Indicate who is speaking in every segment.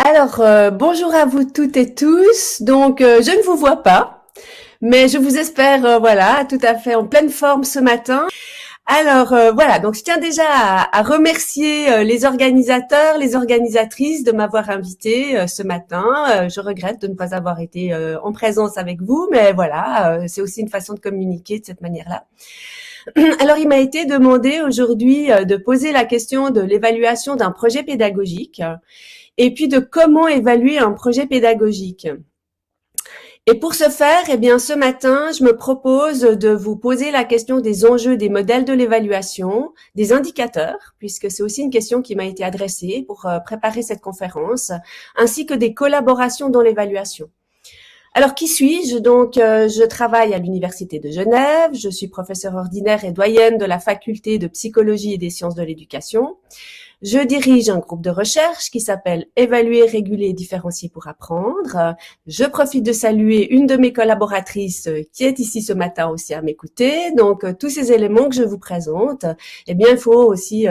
Speaker 1: Bonjour à vous toutes et tous. Je ne vous vois pas, mais je vous espère, voilà, tout à fait en pleine forme ce matin. Voilà, donc je tiens déjà à remercier les organisateurs, les organisatrices de m'avoir invité ce matin. Je regrette de ne pas avoir été en présence avec vous, mais voilà, c'est aussi une façon de communiquer de cette manière-là. Alors, il m'a été demandé aujourd'hui de poser la question de l'évaluation d'un projet pédagogique et puis de comment évaluer un projet pédagogique. Et pour ce faire, eh bien, ce matin, je me propose de vous poser la question des enjeux des modèles de l'évaluation, des indicateurs, puisque c'est aussi une question qui m'a été adressée pour préparer cette conférence, ainsi que des collaborations dans l'évaluation. Alors, qui suis-je? Je travaille à l'Université de Genève, je suis professeure ordinaire et doyenne de la faculté de psychologie et des sciences de l'éducation. Je dirige un groupe de recherche qui s'appelle Évaluer, réguler et différencier pour apprendre. Je profite de saluer une de mes collaboratrices qui est ici ce matin aussi à m'écouter. Donc, tous ces éléments que je vous présente, eh bien, il faut aussi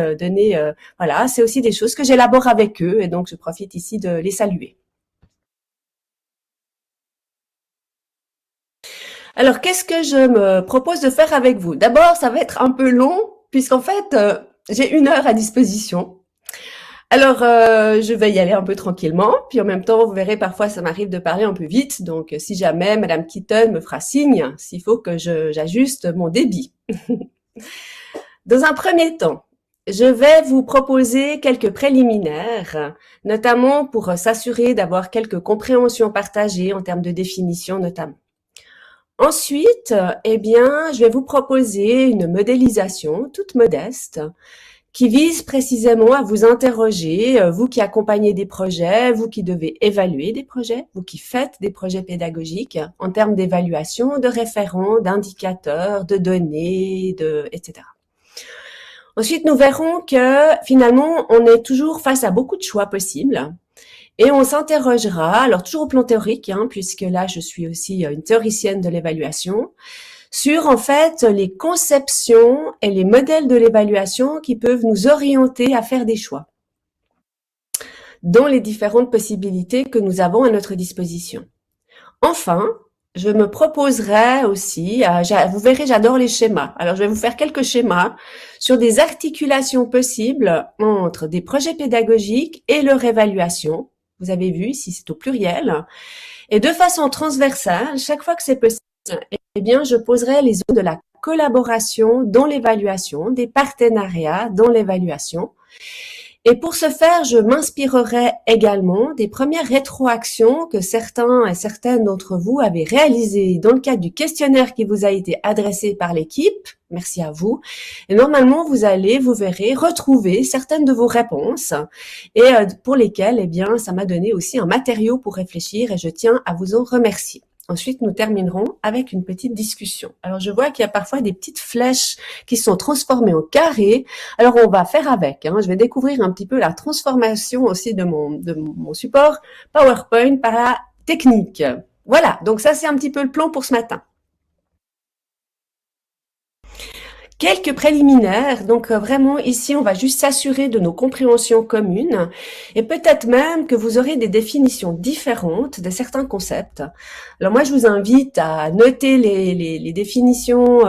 Speaker 1: voilà, c'est aussi des choses que j'élabore avec eux et donc je profite ici de les saluer. Alors, qu'est-ce que je me propose de faire avec vous? D'abord, ça va être un peu long puisqu'en fait, j'ai 1 heure à disposition. Je vais y aller un peu tranquillement, puis en même temps, vous verrez, parfois, ça m'arrive de parler un peu vite. Donc, si jamais Madame Keaton me fera signe, s'il faut que j'ajuste mon débit. Dans un premier temps, je vais vous proposer quelques préliminaires, notamment pour s'assurer d'avoir quelques compréhensions partagées en termes de définition notamment. Ensuite, eh bien, je vais vous proposer une modélisation toute modeste qui vise précisément à vous interroger, vous qui accompagnez des projets, vous qui devez évaluer des projets, vous qui faites des projets pédagogiques en termes d'évaluation, de référents, d'indicateurs, de données, etc. Ensuite, nous verrons que finalement, on est toujours face à beaucoup de choix possibles. Et on s'interrogera, alors toujours au plan théorique, puisque là je suis aussi une théoricienne de l'évaluation, sur en fait les conceptions et les modèles de l'évaluation qui peuvent nous orienter à faire des choix dans les différentes possibilités que nous avons à notre disposition. Enfin, je me proposerai aussi, vous verrez, j'adore les schémas. Alors, je vais vous faire quelques schémas sur des articulations possibles entre des projets pédagogiques et leur évaluation. Vous avez vu, ici c'est au pluriel. Et de façon transversale, chaque fois que c'est possible, eh bien, je poserai les zones de la collaboration dans l'évaluation, des partenariats dans l'évaluation. Et pour ce faire, je m'inspirerai également des premières rétroactions que certains et certaines d'entre vous avez réalisées dans le cadre du questionnaire qui vous a été adressé par l'équipe. Merci à vous. Et normalement, vous verrez, retrouver certaines de vos réponses et pour lesquelles, eh bien, ça m'a donné aussi un matériau pour réfléchir et je tiens à vous en remercier. Ensuite, nous terminerons avec une petite discussion. Alors, je vois qu'il y a parfois des petites flèches qui sont transformées en carrés. Alors, on va faire avec. Je vais découvrir un petit peu la transformation aussi de mon support PowerPoint par la technique. Voilà, donc ça, c'est un petit peu le plan pour ce matin. Quelques préliminaires, donc vraiment ici on va juste s'assurer de nos compréhensions communes et peut-être même que vous aurez des définitions différentes de certains concepts. Alors moi je vous invite à noter les définitions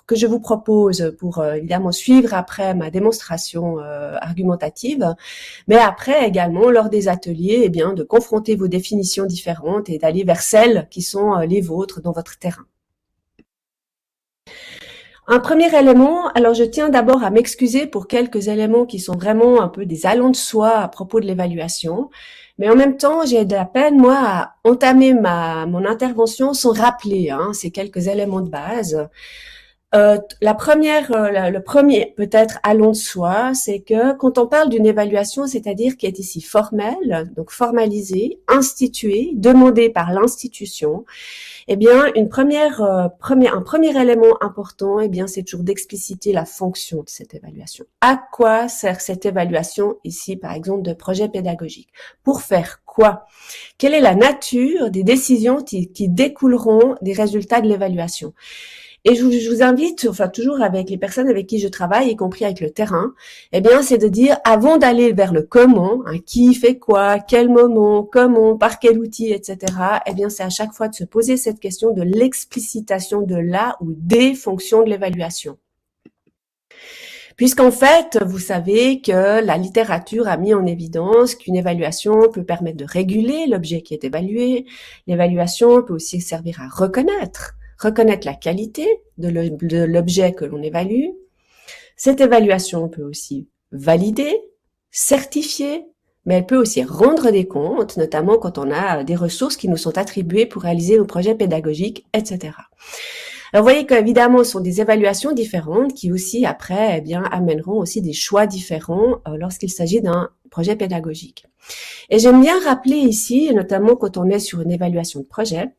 Speaker 1: que je vous propose pour évidemment suivre après ma démonstration argumentative, mais après également lors des ateliers, eh bien de confronter vos définitions différentes et d'aller vers celles qui sont les vôtres dans votre terrain. Un premier élément, alors je tiens d'abord à m'excuser pour quelques éléments qui sont vraiment un peu des allants de soi à propos de l'évaluation, mais en même temps, j'ai de la peine, moi, à entamer mon intervention sans rappeler ces quelques éléments de base. Le premier peut-être allant de soi, c'est que quand on parle d'une évaluation, c'est-à-dire qui est ici formelle, donc formalisée, instituée, demandée par l'institution, eh bien, un premier élément important, eh bien, c'est toujours d'expliciter la fonction de cette évaluation. À quoi sert cette évaluation ici, par exemple, de projet pédagogique? Pour faire quoi? Quelle est la nature des décisions qui découleront des résultats de l'évaluation? Et je vous invite, enfin toujours avec les personnes avec qui je travaille, y compris avec le terrain, eh bien c'est de dire avant d'aller vers le comment, hein, qui fait quoi, quel moment, comment, par quel outil, etc. Eh bien c'est à chaque fois de se poser cette question de l'explicitation de la ou des fonctions de l'évaluation. Puisqu'en fait, vous savez que la littérature a mis en évidence qu'une évaluation peut permettre de réguler l'objet qui est évalué. L'évaluation peut aussi servir à reconnaître la qualité de l'objet que l'on évalue. Cette évaluation peut aussi valider, certifier, mais elle peut aussi rendre des comptes, notamment quand on a des ressources qui nous sont attribuées pour réaliser nos projets pédagogiques, etc. Alors, vous voyez qu'évidemment, ce sont des évaluations différentes qui aussi, après, eh bien, amèneront aussi des choix différents lorsqu'il s'agit d'un projet pédagogique. Et j'aime bien rappeler ici, notamment quand on est sur une évaluation de projet,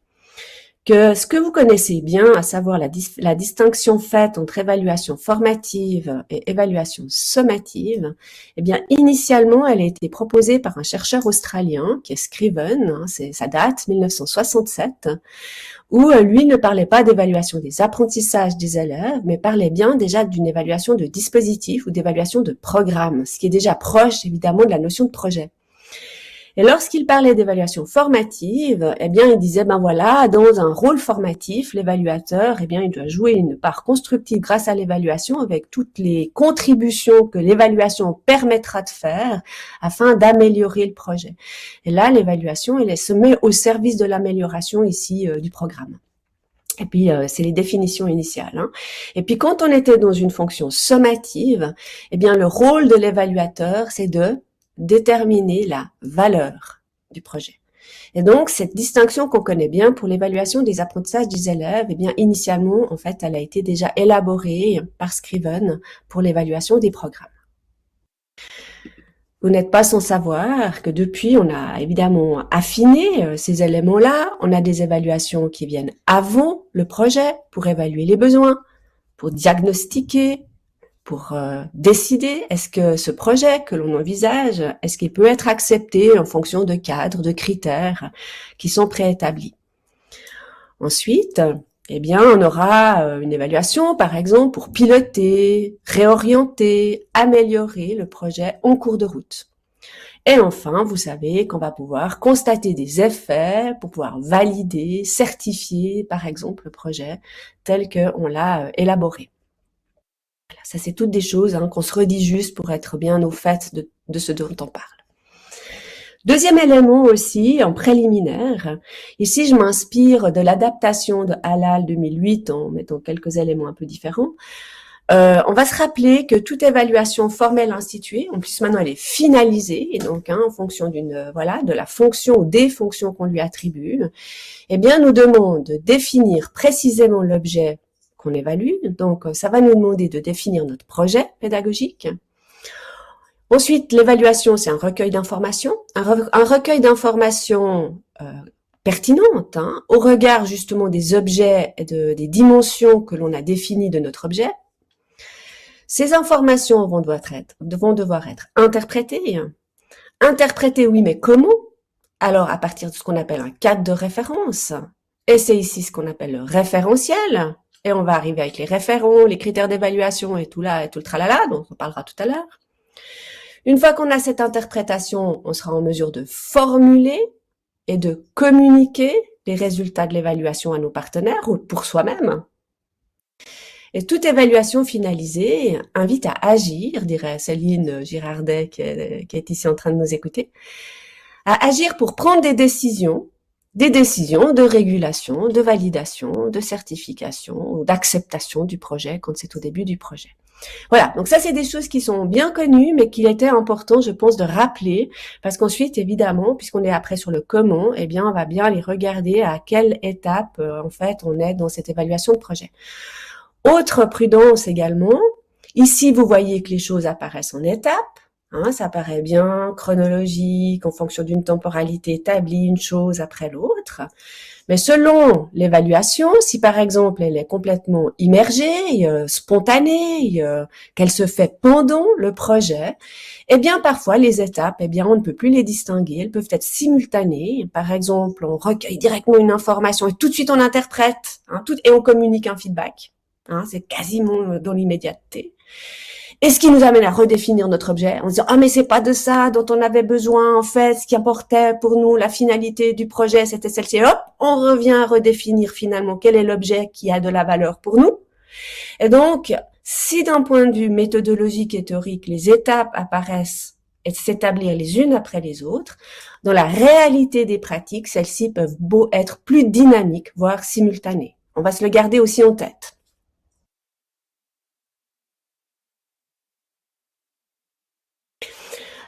Speaker 1: que ce que vous connaissez bien, à savoir la distinction faite entre évaluation formative et évaluation sommative, eh bien, initialement, elle a été proposée par un chercheur australien qui est Scriven, hein, ça date 1967, où lui ne parlait pas d'évaluation des apprentissages des élèves, mais parlait bien déjà d'une évaluation de dispositif ou d'évaluation de programme, ce qui est déjà proche évidemment de la notion de projet. Et lorsqu'il parlait d'évaluation formative, eh bien, il disait, ben voilà, dans un rôle formatif, l'évaluateur, eh bien, il doit jouer une part constructive grâce à l'évaluation avec toutes les contributions que l'évaluation permettra de faire afin d'améliorer le projet. Et là, l'évaluation, elle se met au service de l'amélioration ici du programme. Et puis, c'est les définitions initiales. Hein. Et puis, quand on était dans une fonction sommative, eh bien, le rôle de l'évaluateur, c'est de déterminer la valeur du projet. Et donc, cette distinction qu'on connaît bien pour l'évaluation des apprentissages des élèves, eh bien, initialement, en fait, elle a été déjà élaborée par Scriven pour l'évaluation des programmes. Vous n'êtes pas sans savoir que depuis, on a évidemment affiné ces éléments-là. On a des évaluations qui viennent avant le projet pour évaluer les besoins, pour diagnostiquer, pour décider est-ce que ce projet que l'on envisage, est-ce qu'il peut être accepté en fonction de cadres, de critères qui sont préétablis. Ensuite, eh bien, on aura une évaluation, par exemple, pour piloter, réorienter, améliorer le projet en cours de route. Et enfin, vous savez qu'on va pouvoir constater des effets pour pouvoir valider, certifier, par exemple, le projet tel qu'on l'a élaboré. Voilà, ça, c'est toutes des choses qu'on se redit juste pour être bien au fait de ce dont on parle. Deuxième élément aussi, en préliminaire, ici je m'inspire de l'adaptation de Halal 2008 en mettant quelques éléments un peu différents. On va se rappeler que toute évaluation formelle instituée, en plus maintenant elle est finalisée, et donc en fonction de la fonction ou des fonctions qu'on lui attribue, eh bien nous demande de définir précisément l'objet qu'on évalue. Donc ça va nous demander de définir notre projet pédagogique. Ensuite, l'évaluation, c'est un recueil d'informations, un recueil d'informations pertinentes au regard justement des objets et des dimensions que l'on a définies de notre objet. Ces informations vont devoir être interprétées. Interprétées, oui, mais comment? Alors, à partir de ce qu'on appelle un cadre de référence. Et c'est ici ce qu'on appelle le référentiel. Et on va arriver avec les référents, les critères d'évaluation et tout le tralala, dont on parlera tout à l'heure. Une fois qu'on a cette interprétation, on sera en mesure de formuler et de communiquer les résultats de l'évaluation à nos partenaires ou pour soi-même. Et toute évaluation finalisée invite à agir, dirait Céline Girardet qui est ici en train de nous écouter, à agir pour prendre des décisions de régulation, de validation, de certification ou d'acceptation du projet quand c'est au début du projet. Voilà, donc ça c'est des choses qui sont bien connues, mais qu'il était important, je pense, de rappeler, parce qu'ensuite, évidemment, puisqu'on est après sur le comment, eh bien, on va bien aller regarder à quelle étape, en fait, on est dans cette évaluation de projet. Autre prudence également, ici vous voyez que les choses apparaissent en étapes, ça paraît bien chronologique, en fonction d'une temporalité établie, une chose après l'autre. Mais selon l'évaluation, si par exemple elle est complètement immergée, spontanée, qu'elle se fait pendant le projet, eh bien parfois les étapes, eh bien on ne peut plus les distinguer, elles peuvent être simultanées. Par exemple, on recueille directement une information et tout de suite on interprète, et on communique un feedback. C'est quasiment dans l'immédiateté. Et ce qui nous amène à redéfinir notre objet en disant « Ah, mais c'est pas de ça dont on avait besoin, en fait, ce qui importait pour nous, la finalité du projet, c'était celle-ci. » Et hop, on revient à redéfinir finalement quel est l'objet qui a de la valeur pour nous. Et donc, si d'un point de vue méthodologique et théorique, les étapes apparaissent et s'établir les unes après les autres, dans la réalité des pratiques, celles-ci peuvent être plus dynamiques, voire simultanées. On va se le garder aussi en tête.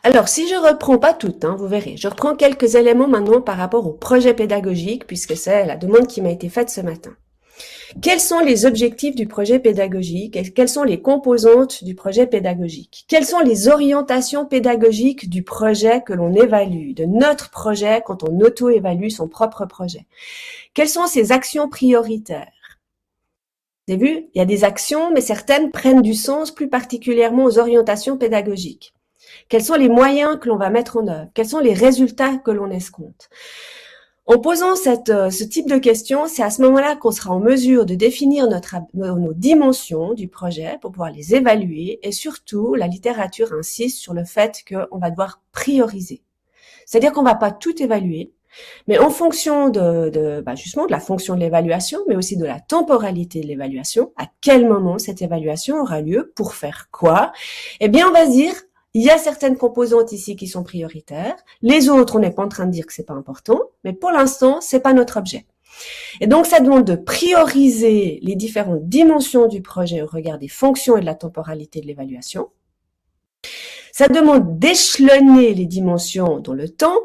Speaker 1: Alors, si je reprends pas tout, vous verrez, je reprends quelques éléments maintenant par rapport au projet pédagogique, puisque c'est la demande qui m'a été faite ce matin. Quels sont les objectifs du projet pédagogique et quelles sont les composantes du projet pédagogique? Quelles sont les orientations pédagogiques du projet que l'on évalue, de notre projet quand on auto-évalue son propre projet? Quelles sont ses actions prioritaires? Vous avez vu, il y a des actions, mais certaines prennent du sens plus particulièrement aux orientations pédagogiques. Quels sont les moyens que l'on va mettre en œuvre? Quels sont les résultats que l'on escompte? En posant ce type de questions, c'est à ce moment-là qu'on sera en mesure de définir nos dimensions du projet pour pouvoir les évaluer et surtout, la littérature insiste sur le fait qu'on va devoir prioriser. C'est-à-dire qu'on va pas tout évaluer, mais en fonction justement de la fonction de l'évaluation, mais aussi de la temporalité de l'évaluation, à quel moment cette évaluation aura lieu, pour faire quoi? Eh bien, on va se dire, il y a certaines composantes ici qui sont prioritaires. Les autres, on n'est pas en train de dire que c'est pas important, mais pour l'instant, c'est pas notre objet. Et donc, ça demande de prioriser les différentes dimensions du projet au regard des fonctions et de la temporalité de l'évaluation. Ça demande d'échelonner les dimensions dans le temps.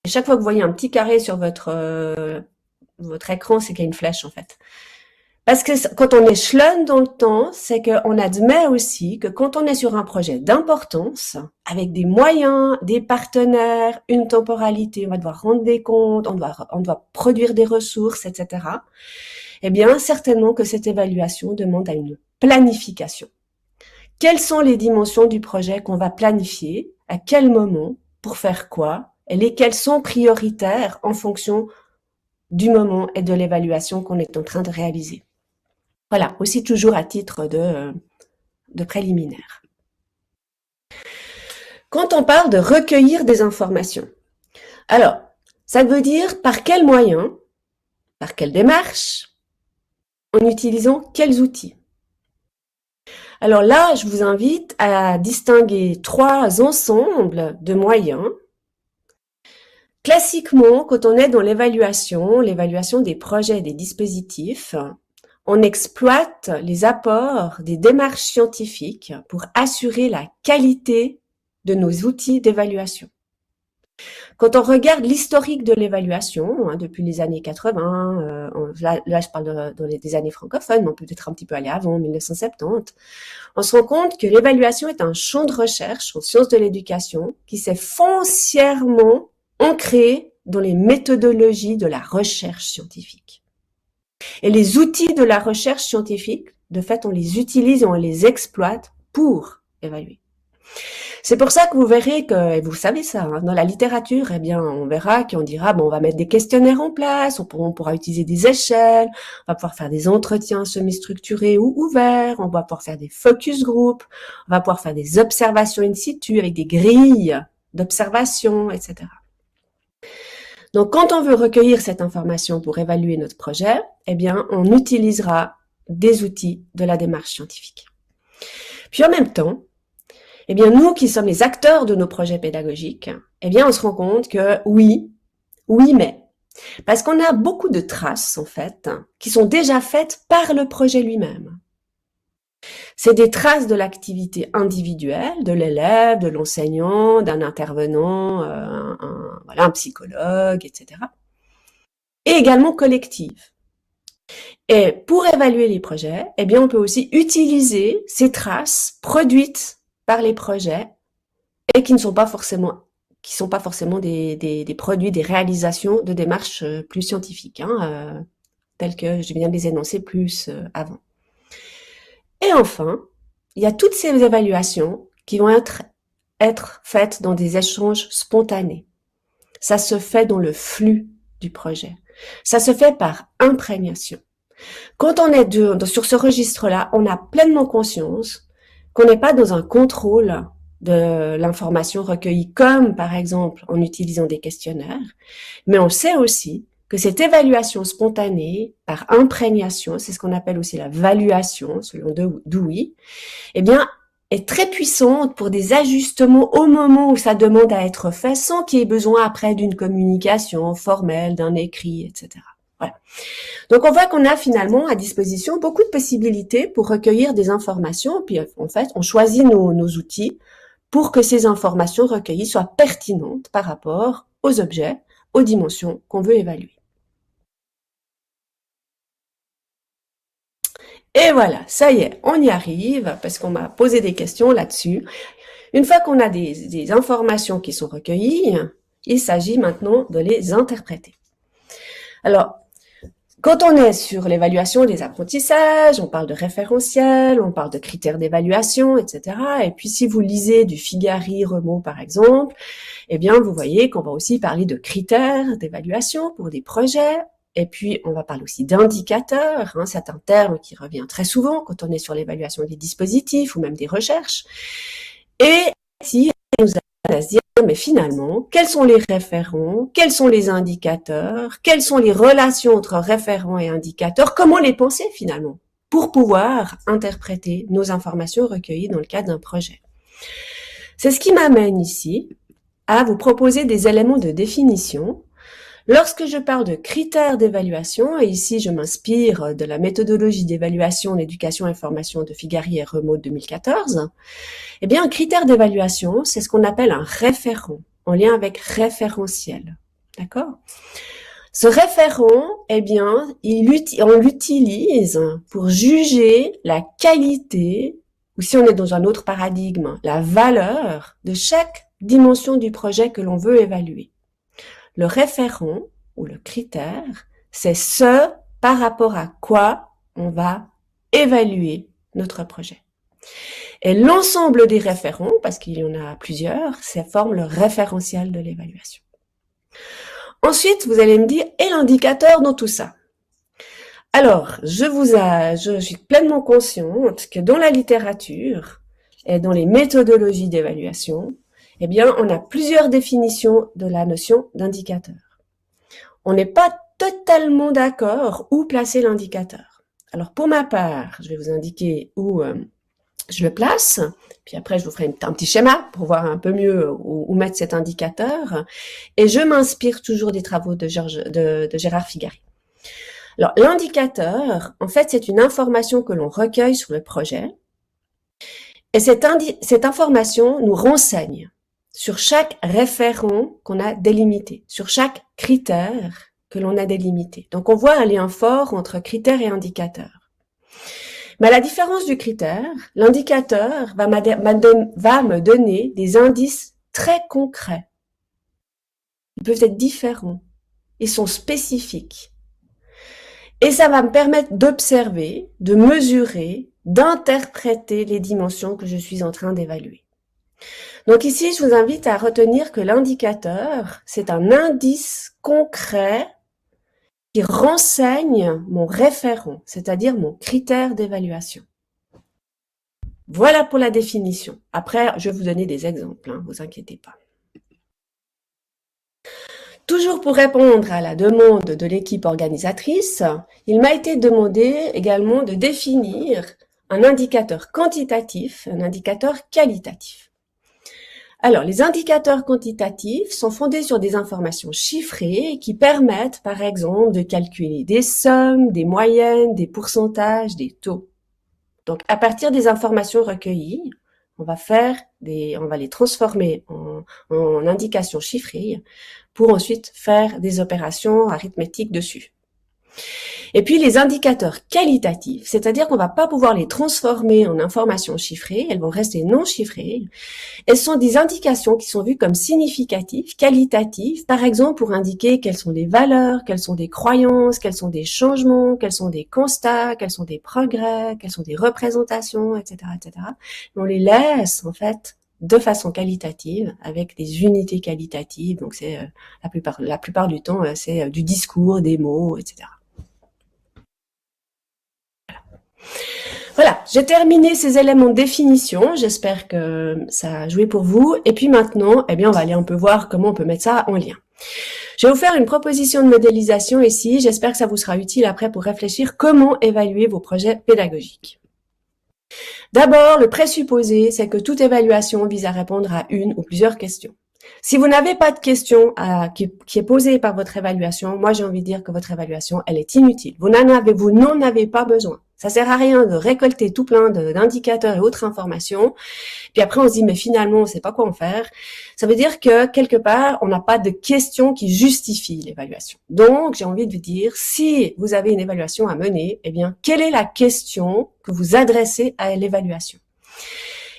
Speaker 1: Et chaque fois que vous voyez un petit carré sur votre écran, c'est qu'il y a une flèche, en fait. Parce que quand on échelonne dans le temps, c'est qu'on admet aussi que quand on est sur un projet d'importance, avec des moyens, des partenaires, une temporalité, on va devoir rendre des comptes, on doit produire des ressources, etc. Eh bien, certainement que cette évaluation demande à une planification. Quelles sont les dimensions du projet qu'on va planifier? À quel moment? Pour faire quoi? Et lesquelles sont prioritaires en fonction du moment et de l'évaluation qu'on est en train de réaliser? Voilà, aussi toujours à titre de préliminaire. Quand on parle de recueillir des informations, alors, ça veut dire par quels moyens, par quelle démarche, en utilisant quels outils. Alors là, je vous invite à distinguer 3 ensembles de moyens. Classiquement, quand on est dans l'évaluation des projets et des dispositifs, on exploite les apports des démarches scientifiques pour assurer la qualité de nos outils d'évaluation. Quand on regarde l'historique de l'évaluation, depuis les années 80, là je parle des années francophones, mais on peut peut-être un petit peu aller avant, 1970, on se rend compte que l'évaluation est un champ de recherche en sciences de l'éducation qui s'est foncièrement ancré dans les méthodologies de la recherche scientifique. Et les outils de la recherche scientifique, de fait, on les utilise et on les exploite pour évaluer. C'est pour ça que vous verrez que, et vous savez ça, dans la littérature, eh bien, on verra qu'on dira, on va mettre des questionnaires en place, on pourra utiliser des échelles, on va pouvoir faire des entretiens semi-structurés ou ouverts, on va pouvoir faire des focus group, on va pouvoir faire des observations in situ avec des grilles d'observation, etc. Donc, quand on veut recueillir cette information pour évaluer notre projet, eh bien, on utilisera des outils de la démarche scientifique. Puis en même temps, eh bien, nous qui sommes les acteurs de nos projets pédagogiques, eh bien, on se rend compte que oui, mais. Parce qu'on a beaucoup de traces, en fait, qui sont déjà faites par le projet lui-même. C'est des traces de l'activité individuelle, de l'élève, de l'enseignant, d'un intervenant, un psychologue, etc. Et également collective. Et pour évaluer les projets, eh bien, on peut aussi utiliser ces traces produites par les projets et qui ne sont pas forcément, qui sont pas forcément des produits, des réalisations de démarches plus scientifiques, telles que je viens de les énoncer plus avant. Et enfin, il y a toutes ces évaluations qui vont être faites dans des échanges spontanés. Ça se fait dans le flux du projet. Ça se fait par imprégnation. Quand on est sur ce registre-là, on a pleinement conscience qu'on n'est pas dans un contrôle de l'information recueillie, comme par exemple en utilisant des questionnaires, mais on sait aussi que cette évaluation spontanée par imprégnation, c'est ce qu'on appelle aussi la valuation, selon Dewey, eh bien, est très puissante pour des ajustements au moment où ça demande à être fait, sans qu'il y ait besoin après d'une communication formelle, d'un écrit, etc. Voilà. Donc, on voit qu'on a finalement à disposition beaucoup de possibilités pour recueillir des informations, puis en fait, on choisit nos outils pour que ces informations recueillies soient pertinentes par rapport aux objets, aux dimensions qu'on veut évaluer. Et voilà, ça y est, on y arrive, parce qu'on m'a posé des questions là-dessus. Une fois qu'on a des informations qui sont recueillies, il s'agit maintenant de les interpréter. Alors, quand on est sur l'évaluation des apprentissages, on parle de référentiel, on parle de critères d'évaluation, etc. Et puis, si vous lisez du Figari-Remeau, par exemple, eh bien, vous voyez qu'on va aussi parler de critères d'évaluation pour des projets. Et puis, on va parler aussi d'indicateurs. C'est un terme qui revient très souvent quand on est sur l'évaluation des dispositifs ou même des recherches. Et si on nous aide à se dire, mais finalement, quels sont les référents, quels sont les indicateurs, quelles sont les relations entre référents et indicateurs, comment les penser finalement pour pouvoir interpréter nos informations recueillies dans le cadre d'un projet. C'est ce qui m'amène ici à vous proposer des éléments de définition. Lorsque je parle de critères d'évaluation, et ici je m'inspire de la méthodologie d'évaluation en éducation et formation de Figari et Remeau de 2014, eh bien un critère d'évaluation, c'est ce qu'on appelle un référent, en lien avec référentiel. D'accord ? Ce référent, eh bien, on l'utilise pour juger la qualité, ou si on est dans un autre paradigme, la valeur de chaque dimension du projet que l'on veut évaluer. Le référent ou le critère, c'est ce par rapport à quoi on va évaluer notre projet. Et l'ensemble des référents, parce qu'il y en a plusieurs, ça forme le référentiel de l'évaluation. Ensuite, vous allez me dire, et l'indicateur dans tout ça? Alors, je suis pleinement consciente que dans la littérature et dans les méthodologies d'évaluation, eh bien, on a plusieurs définitions de la notion d'indicateur. On n'est pas totalement d'accord où placer l'indicateur. Alors, pour ma part, je vais vous indiquer où je le place, puis après, je vous ferai un petit schéma pour voir un peu mieux où mettre cet indicateur. Et je m'inspire toujours des travaux de Gérard Figari. Alors, l'indicateur, en fait, c'est une information que l'on recueille sur le projet. Et cette information nous renseigne sur chaque référent qu'on a délimité, sur chaque critère que l'on a délimité. Donc, on voit un lien fort entre critères et indicateurs. Mais à la différence du critère, l'indicateur va me donner des indices très concrets. Ils peuvent être différents. Ils sont spécifiques. Et ça va me permettre d'observer, de mesurer, d'interpréter les dimensions que je suis en train d'évaluer. Donc ici, je vous invite à retenir que l'indicateur, c'est un indice concret qui renseigne mon référent, c'est-à-dire mon critère d'évaluation. Voilà pour la définition. Après, je vais vous donner des exemples, vous inquiétez pas. Toujours pour répondre à la demande de l'équipe organisatrice, il m'a été demandé également de définir un indicateur quantitatif, un indicateur qualitatif. Alors, les indicateurs quantitatifs sont fondés sur des informations chiffrées qui permettent, par exemple, de calculer des sommes, des moyennes, des pourcentages, des taux. Donc, à partir des informations recueillies, on va les transformer en indications chiffrées pour ensuite faire des opérations arithmétiques dessus. Et puis les indicateurs qualitatifs, c'est-à-dire qu'on va pas pouvoir les transformer en informations chiffrées, elles vont rester non chiffrées. Elles sont des indications qui sont vues comme significatives, qualitatives, par exemple pour indiquer quelles sont les valeurs, quelles sont des croyances, quels sont des changements, quels sont des constats, quels sont des progrès, quelles sont des représentations, etc., etc. On les laisse en fait de façon qualitative, avec des unités qualitatives. Donc c'est la plupart du temps, c'est du discours, des mots, etc. Voilà, j'ai terminé ces éléments de définition. J'espère que ça a joué pour vous. Et puis maintenant, eh bien, on va aller un peu voir comment on peut mettre ça en lien. Je vais vous faire une proposition de modélisation ici. J'espère que ça vous sera utile après pour réfléchir comment évaluer vos projets pédagogiques. D'abord, le présupposé, c'est que toute évaluation vise à répondre à une ou plusieurs questions. Si vous n'avez pas de question qui est posée par votre évaluation, moi j'ai envie de dire que votre évaluation, elle est inutile. Vous n'en avez pas besoin. Ça sert à rien de récolter tout plein d'indicateurs et autres informations. Puis après, on se dit, mais finalement, on ne sait pas quoi en faire. Ça veut dire que, quelque part, on n'a pas de questions qui justifient l'évaluation. Donc, j'ai envie de vous dire, si vous avez une évaluation à mener, eh bien, quelle est la question que vous adressez à l'évaluation?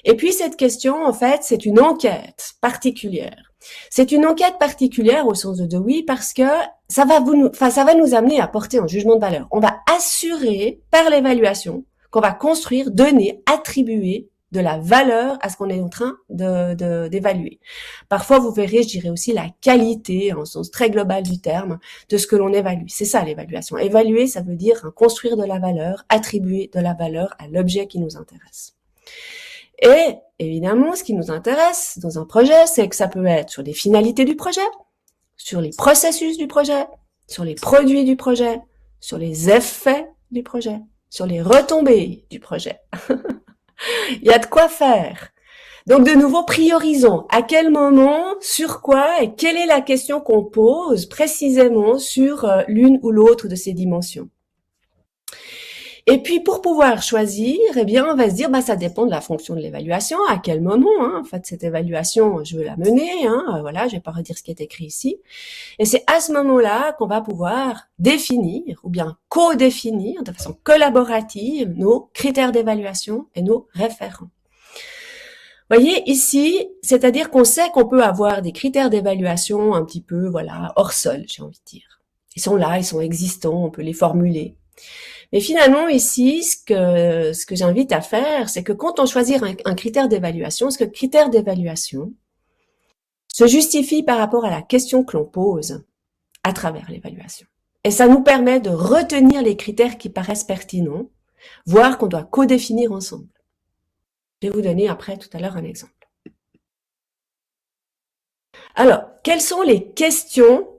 Speaker 1: Et puis, cette question, en fait, c'est une enquête particulière. C'est une enquête particulière au sens de oui, parce que ça va nous amener à porter un jugement de valeur. On va assurer par l'évaluation qu'on va construire, donner, attribuer de la valeur à ce qu'on est en train d'évaluer. Parfois, vous verrez, je dirais aussi la qualité, en sens très global du terme, de ce que l'on évalue. C'est ça l'évaluation. Évaluer, ça veut dire construire de la valeur, attribuer de la valeur à l'objet qui nous intéresse. Et évidemment, ce qui nous intéresse dans un projet, c'est que ça peut être sur les finalités du projet, sur les processus du projet, sur les produits du projet, sur les effets du projet, sur les retombées du projet. Il y a de quoi faire. Donc de nouveau, priorisons. À quel moment, sur quoi et quelle est la question qu'on pose précisément sur l'une ou l'autre de ces dimensions. Et puis, pour pouvoir choisir, eh bien, on va se dire, ça dépend de la fonction de l'évaluation, à quel moment, en fait, cette évaluation, je veux la mener, voilà, je vais pas redire ce qui est écrit ici. Et c'est à ce moment-là qu'on va pouvoir définir, ou bien co-définir, de façon collaborative, nos critères d'évaluation et nos référents. Voyez, ici, c'est-à-dire qu'on sait qu'on peut avoir des critères d'évaluation un petit peu, voilà, hors sol, j'ai envie de dire. Ils sont là, ils sont existants, on peut les formuler. Mais finalement, ici, ce que j'invite à faire, c'est que quand on choisit un critère d'évaluation, ce critère d'évaluation se justifie par rapport à la question que l'on pose à travers l'évaluation. Et ça nous permet de retenir les critères qui paraissent pertinents, voire qu'on doit co-définir ensemble. Je vais vous donner après, tout à l'heure, un exemple. Alors, quelles sont les questions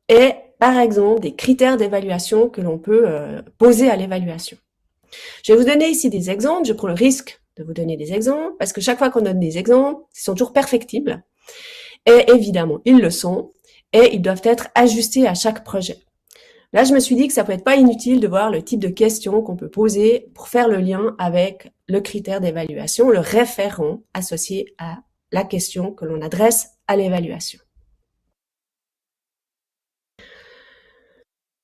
Speaker 1: et par exemple, des critères d'évaluation que l'on peut poser à l'évaluation. Je vais vous donner ici des exemples. Je prends le risque de vous donner des exemples parce que chaque fois qu'on donne des exemples, ils sont toujours perfectibles. Et évidemment, ils le sont et ils doivent être ajustés à chaque projet. Là, je me suis dit que ça peut être pas inutile de voir le type de questions qu'on peut poser pour faire le lien avec le critère d'évaluation, le référent associé à la question que l'on adresse à l'évaluation.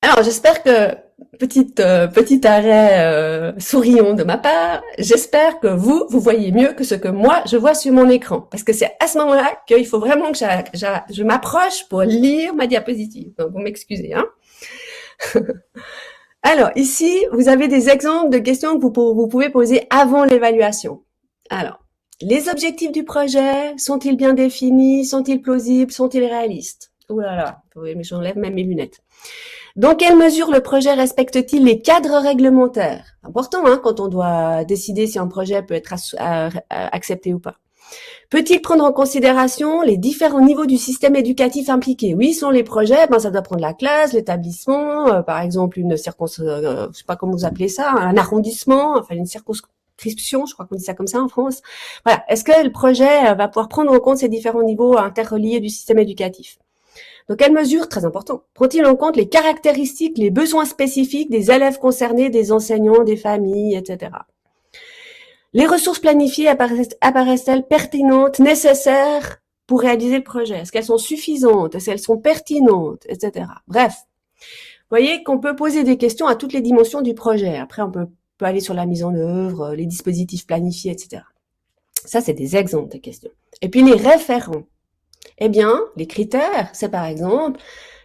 Speaker 1: Alors, j'espère que, petit arrêt souriant de ma part, j'espère que vous voyez mieux que ce que moi, je vois sur mon écran. Parce que c'est à ce moment-là qu'il faut vraiment que je m'approche pour lire ma diapositive. Donc, vous m'excusez, hein. Alors, ici, vous avez des exemples de questions que vous pouvez poser avant l'évaluation. Alors, les objectifs du projet, sont-ils bien définis? Sont-ils plausibles? Sont-ils réalistes? Ouh là là, j'enlève même mes lunettes. Dans quelle mesure le projet respecte-t-il les cadres réglementaires? Important, quand on doit décider si un projet peut être accepté ou pas. Peut-il prendre en considération les différents niveaux du système éducatif impliqué? Oui, sont les projets, ça doit prendre la classe, l'établissement, par exemple une je sais pas comment vous appelez ça, un arrondissement, enfin une circonscription, je crois qu'on dit ça comme ça en France. Voilà. Est-ce que le projet va pouvoir prendre en compte ces différents niveaux interreliés du système éducatif? Dans quelle mesure, très important, prend-il en compte les caractéristiques, les besoins spécifiques des élèves concernés, des enseignants, des familles, etc. Les ressources planifiées apparaissent-elles pertinentes, nécessaires pour réaliser le projet? Est-ce qu'elles sont suffisantes? Est-ce qu'elles sont pertinentes, etc. Bref, voyez qu'on peut poser des questions à toutes les dimensions du projet. Après, on peut aller sur la mise en œuvre, les dispositifs planifiés, etc. Ça, c'est des exemples de questions. Et puis les référents. Eh bien, les critères, c'est par exemple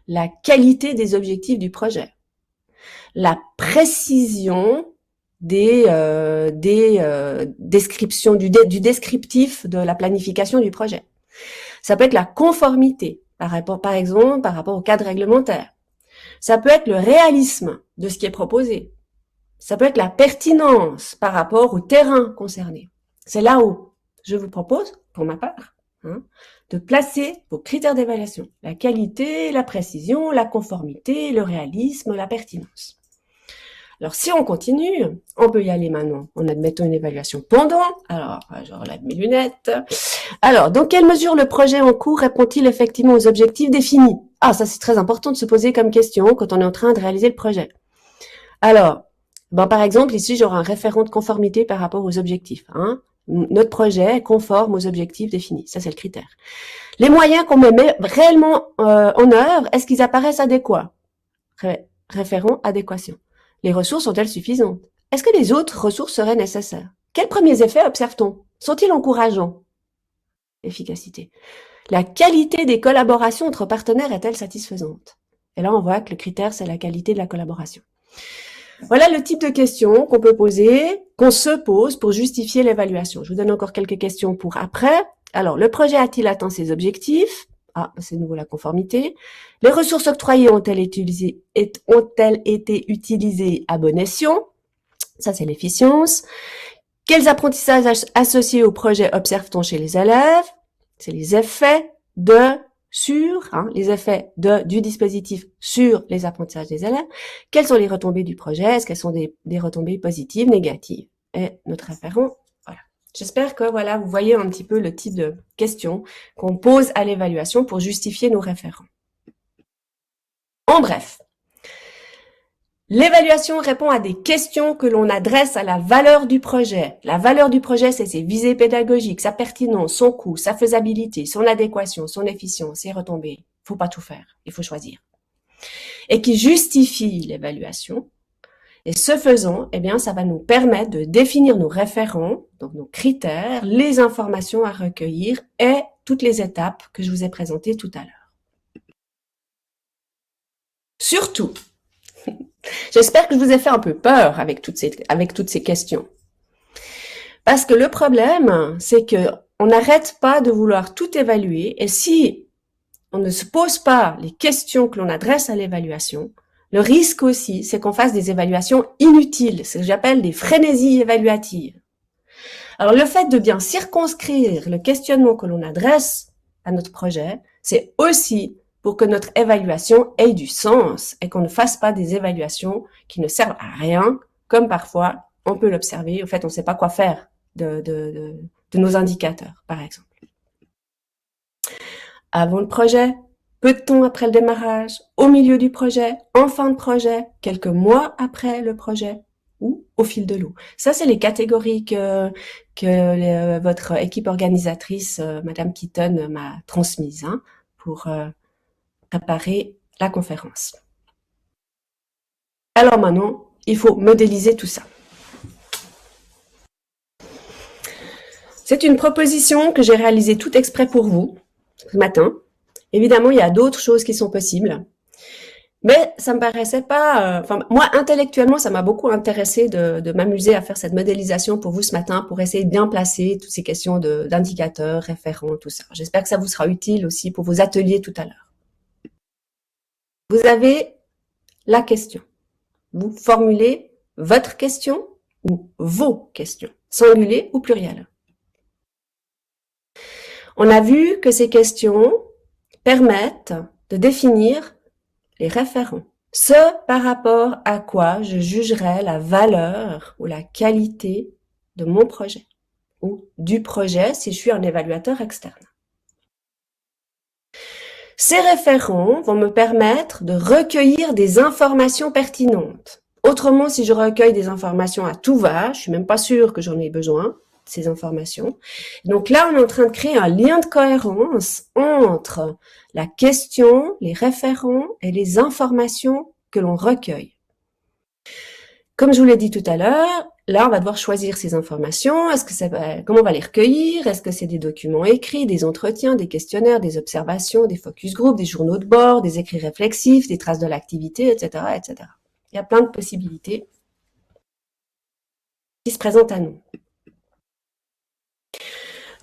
Speaker 1: la qualité des objectifs du projet, la précision des descriptions, du descriptif de la planification du projet. Ça peut être la conformité, par exemple, par rapport au cadre réglementaire. Ça peut être le réalisme de ce qui est proposé. Ça peut être la pertinence par rapport au terrain concerné. C'est là où je vous propose, pour ma part, de placer vos critères d'évaluation. La qualité, la précision, la conformité, le réalisme, la pertinence. Alors, si on continue, on peut y aller maintenant en admettant une évaluation pendant. Alors, je relève mes lunettes. Alors, dans quelle mesure le projet en cours répond-il effectivement aux objectifs définis? Ah, ça c'est très important de se poser comme question quand on est en train de réaliser le projet. Alors, par exemple, ici, j'aurai un référent de conformité par rapport aux objectifs. Notre projet est conforme aux objectifs définis. Ça, c'est le critère. Les moyens qu'on met réellement en œuvre, est-ce qu'ils apparaissent adéquats? Référent adéquation. Les ressources sont-elles suffisantes? Est-ce que les autres ressources seraient nécessaires? Quels premiers effets observe-t-on? Sont-ils encourageants? Efficacité. La qualité des collaborations entre partenaires est-elle satisfaisante? Et là, on voit que le critère, c'est la qualité de la collaboration. Voilà le type de questions qu'on peut poser, qu'on se pose pour justifier l'évaluation. Je vous donne encore quelques questions pour après. Alors, le projet a-t-il atteint ses objectifs? Ah, c'est de nouveau la conformité. Les ressources octroyées ont-elles été utilisées à bon escient? Ça, c'est l'efficience. Quels apprentissages associés au projet observe-t-on chez les élèves? C'est les effets les effets du dispositif sur les apprentissages des élèves. Quelles sont les retombées du projet? Est-ce qu'elles sont des retombées positives, négatives? Et notre référent, voilà. J'espère que vous voyez un petit peu le type de questions qu'on pose à l'évaluation pour justifier nos référents. En bref, l'évaluation répond à des questions que l'on adresse à la valeur du projet. La valeur du projet, c'est ses visées pédagogiques, sa pertinence, son coût, sa faisabilité, son adéquation, son efficience, ses retombées. Faut pas tout faire, il faut choisir. Et qui justifie l'évaluation. Et ce faisant, ça va nous permettre de définir nos référents, donc nos critères, les informations à recueillir et toutes les étapes que je vous ai présentées tout à l'heure. Surtout, j'espère que je vous ai fait un peu peur avec toutes ces questions. Parce que le problème, c'est que on n'arrête pas de vouloir tout évaluer et si on ne se pose pas les questions que l'on adresse à l'évaluation, le risque aussi, c'est qu'on fasse des évaluations inutiles, c'est ce que j'appelle des frénésies évaluatives. Alors le fait de bien circonscrire le questionnement que l'on adresse à notre projet, c'est aussi pour que notre évaluation ait du sens et qu'on ne fasse pas des évaluations qui ne servent à rien, comme parfois on peut l'observer. Au fait, on ne sait pas quoi faire de nos indicateurs, par exemple. Avant le projet, peu de temps après le démarrage, au milieu du projet, en fin de projet, quelques mois après le projet ou au fil de l'eau. Ça, c'est les catégories que votre équipe organisatrice, Madame Keaton, m'a transmises pour préparer la conférence. Alors maintenant, il faut modéliser tout ça. C'est une proposition que j'ai réalisée tout exprès pour vous ce matin. Évidemment, il y a d'autres choses qui sont possibles. Mais ça me paraissait pas... moi, intellectuellement, ça m'a beaucoup intéressé de m'amuser à faire cette modélisation pour vous ce matin, pour essayer de bien placer toutes ces questions d'indicateurs, référents, tout ça. J'espère que ça vous sera utile aussi pour vos ateliers tout à l'heure. Vous avez la question. Vous formulez votre question ou vos questions, singulier ou pluriel. On a vu que ces questions permettent de définir les référents. Ce par rapport à quoi je jugerai la valeur ou la qualité de mon projet ou du projet si je suis un évaluateur externe. Ces référents vont me permettre de recueillir des informations pertinentes. Autrement, si je recueille des informations à tout va, je suis même pas sûre que j'en ai besoin de ces informations. Donc là, on est en train de créer un lien de cohérence entre la question, les référents et les informations que l'on recueille. Comme je vous l'ai dit tout à l'heure, là, on va devoir choisir ces informations. Comment on va les recueillir? Est-ce que c'est des documents écrits, des entretiens, des questionnaires, des observations, des focus group, des journaux de bord, des écrits réflexifs, des traces de l'activité, etc., etc. Il y a plein de possibilités qui se présentent à nous.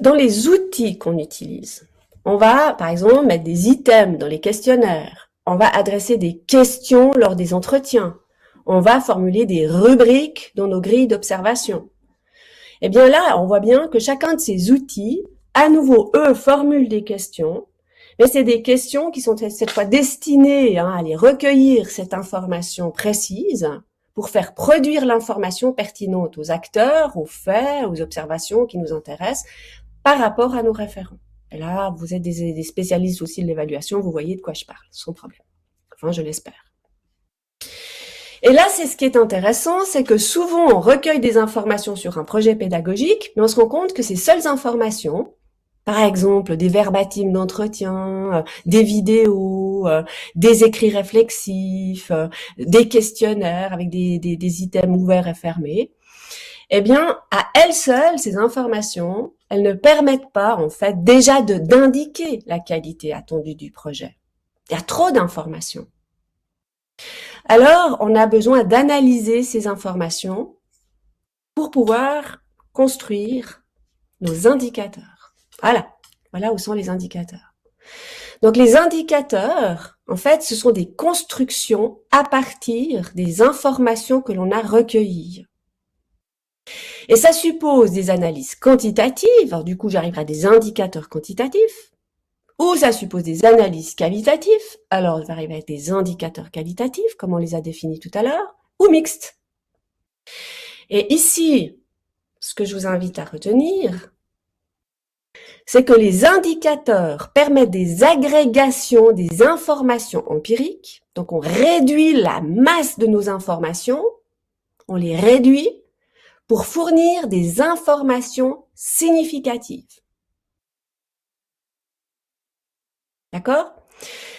Speaker 1: Dans les outils qu'on utilise, on va, par exemple, mettre des items dans les questionnaires. On va adresser des questions lors des entretiens. On va formuler des rubriques dans nos grilles d'observation. Eh bien là, on voit bien que chacun de ces outils, à nouveau, eux, formulent des questions, mais c'est des questions qui sont cette fois destinées à aller recueillir cette information précise pour faire produire l'information pertinente aux acteurs, aux faits, aux observations qui nous intéressent par rapport à nos référents. Et là, vous êtes des spécialistes aussi de l'évaluation, vous voyez de quoi je parle, sans problème. Enfin, je l'espère. Et là, c'est ce qui est intéressant, c'est que souvent, on recueille des informations sur un projet pédagogique, mais on se rend compte que ces seules informations, par exemple des verbatims d'entretien, des vidéos, des écrits réflexifs, des questionnaires avec des items ouverts et fermés, eh bien, à elles seules, ces informations, elles ne permettent pas, en fait, déjà d'indiquer la qualité attendue du projet. Il y a trop d'informations. Alors, on a besoin d'analyser ces informations pour pouvoir construire nos indicateurs. Voilà où sont les indicateurs. Donc, les indicateurs, en fait, ce sont des constructions à partir des informations que l'on a recueillies. Et ça suppose des analyses quantitatives. Alors, du coup, j'arriverai à des indicateurs quantitatifs. Ou ça suppose des analyses qualitatives, alors on va arriver avec des indicateurs qualitatifs, comme on les a définis tout à l'heure, ou mixtes. Et ici, ce que je vous invite à retenir, c'est que les indicateurs permettent des agrégations des informations empiriques, donc on réduit la masse de nos informations, on les réduit pour fournir des informations significatives. D'accord?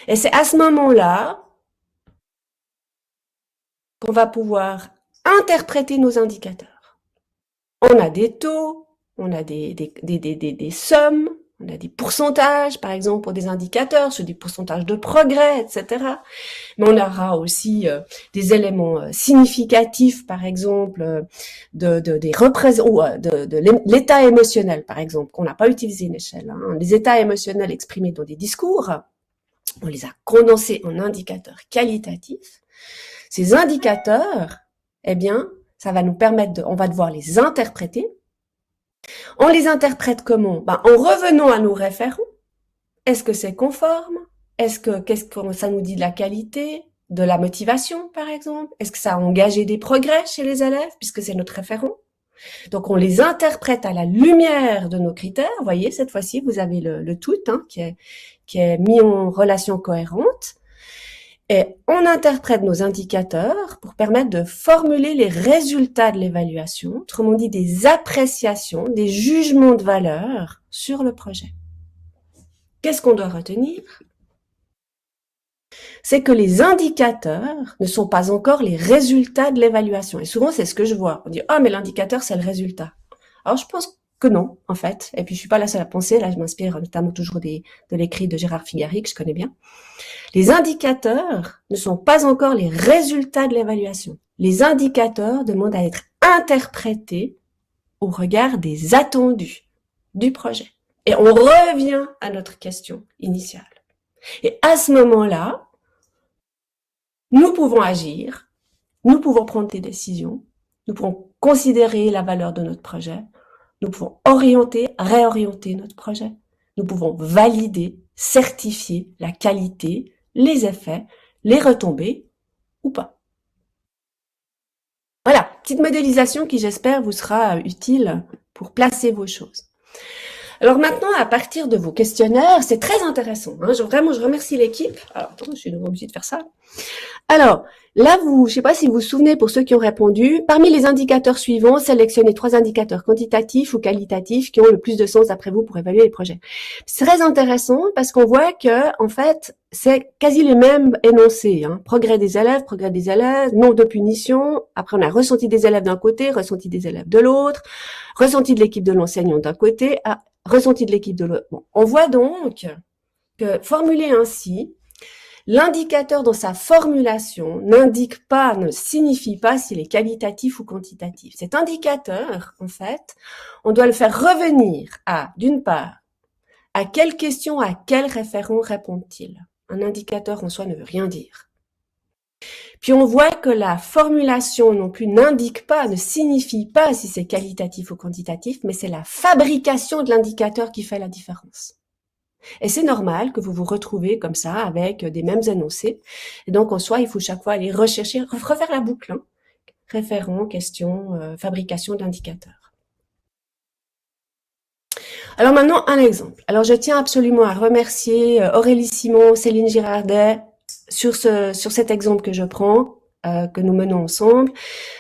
Speaker 1: Et c'est à ce moment-là qu'on va pouvoir interpréter nos indicateurs. On a des taux, on a des sommes, on a des pourcentages, par exemple, pour des indicateurs, sur des pourcentages de progrès, etc. Mais on aura aussi des éléments significatifs, par exemple, de l'état émotionnel, par exemple, qu'on n'a pas utilisé une échelle. Les états émotionnels exprimés dans des discours, on les a condensés en indicateurs qualitatifs. Ces indicateurs, eh bien, ça va nous permettre on va devoir les interpréter. On les interprète comment? En revenant à nos référents. Est-ce que c'est conforme? Qu'est-ce que ça nous dit de la qualité, de la motivation, par exemple? Est-ce que ça a engagé des progrès chez les élèves, puisque c'est notre référent? Donc, on les interprète à la lumière de nos critères. Vous voyez, cette fois-ci, vous avez le tout qui est mis en relation cohérente. Et on interprète nos indicateurs pour permettre de formuler les résultats de l'évaluation, autrement dit des appréciations, des jugements de valeur sur le projet. Qu'est-ce qu'on doit retenir? C'est que les indicateurs ne sont pas encore les résultats de l'évaluation. Et souvent, c'est ce que je vois. On dit « Ah, mais l'indicateur, c'est le résultat. » Alors, je pense que non, en fait. Et puis, je suis pas la seule à penser. Là, je m'inspire notamment toujours de l'écrit de Gérard Figari, que je connais bien. Les indicateurs ne sont pas encore les résultats de l'évaluation. Les indicateurs demandent à être interprétés au regard des attendus du projet. Et on revient à notre question initiale. Et à ce moment-là, nous pouvons agir, nous pouvons prendre des décisions, nous pouvons considérer la valeur de notre projet, nous pouvons réorienter notre projet, nous pouvons valider, certifier la qualité, les effets, les retombées ou pas. Voilà, petite modélisation qui j'espère vous sera utile pour placer vos choses. Alors maintenant, à partir de vos questionnaires, c'est très intéressant. Hein, vraiment, je remercie l'équipe. Alors, attends, je suis obligée de faire ça. Alors, là, je ne sais pas si vous vous souvenez, pour ceux qui ont répondu, parmi les indicateurs suivants, sélectionnez 3 indicateurs quantitatifs ou qualitatifs qui ont le plus de sens d'après vous pour évaluer les projets. C'est très intéressant parce qu'on voit que, en fait, c'est quasi les mêmes énoncés. Hein. Progrès des élèves, nombre de punitions. Après, on a ressenti des élèves d'un côté, ressenti des élèves de l'autre, ressenti de l'équipe de l'enseignant d'un côté, ressenti de l'équipe de l'autre. Bon, on voit donc que formulé ainsi, l'indicateur dans sa formulation n'indique pas, ne signifie pas s'il est qualitatif ou quantitatif. Cet indicateur, en fait, on doit le faire revenir à, d'une part, à quelle question, à quel référent répond-il? Un indicateur en soi ne veut rien dire. Puis on voit que la formulation non plus n'indique pas, ne signifie pas si c'est qualitatif ou quantitatif, mais c'est la fabrication de l'indicateur qui fait la différence. Et c'est normal que vous vous retrouvez comme ça avec des mêmes énoncés. Et donc, en soi, il faut chaque fois aller rechercher, refaire la boucle. Hein. Référent, question, fabrication d'indicateurs. Alors maintenant, un exemple. Alors, je tiens absolument à remercier Aurélie Simon, Céline Girardet sur cet exemple que je prends, que nous menons ensemble.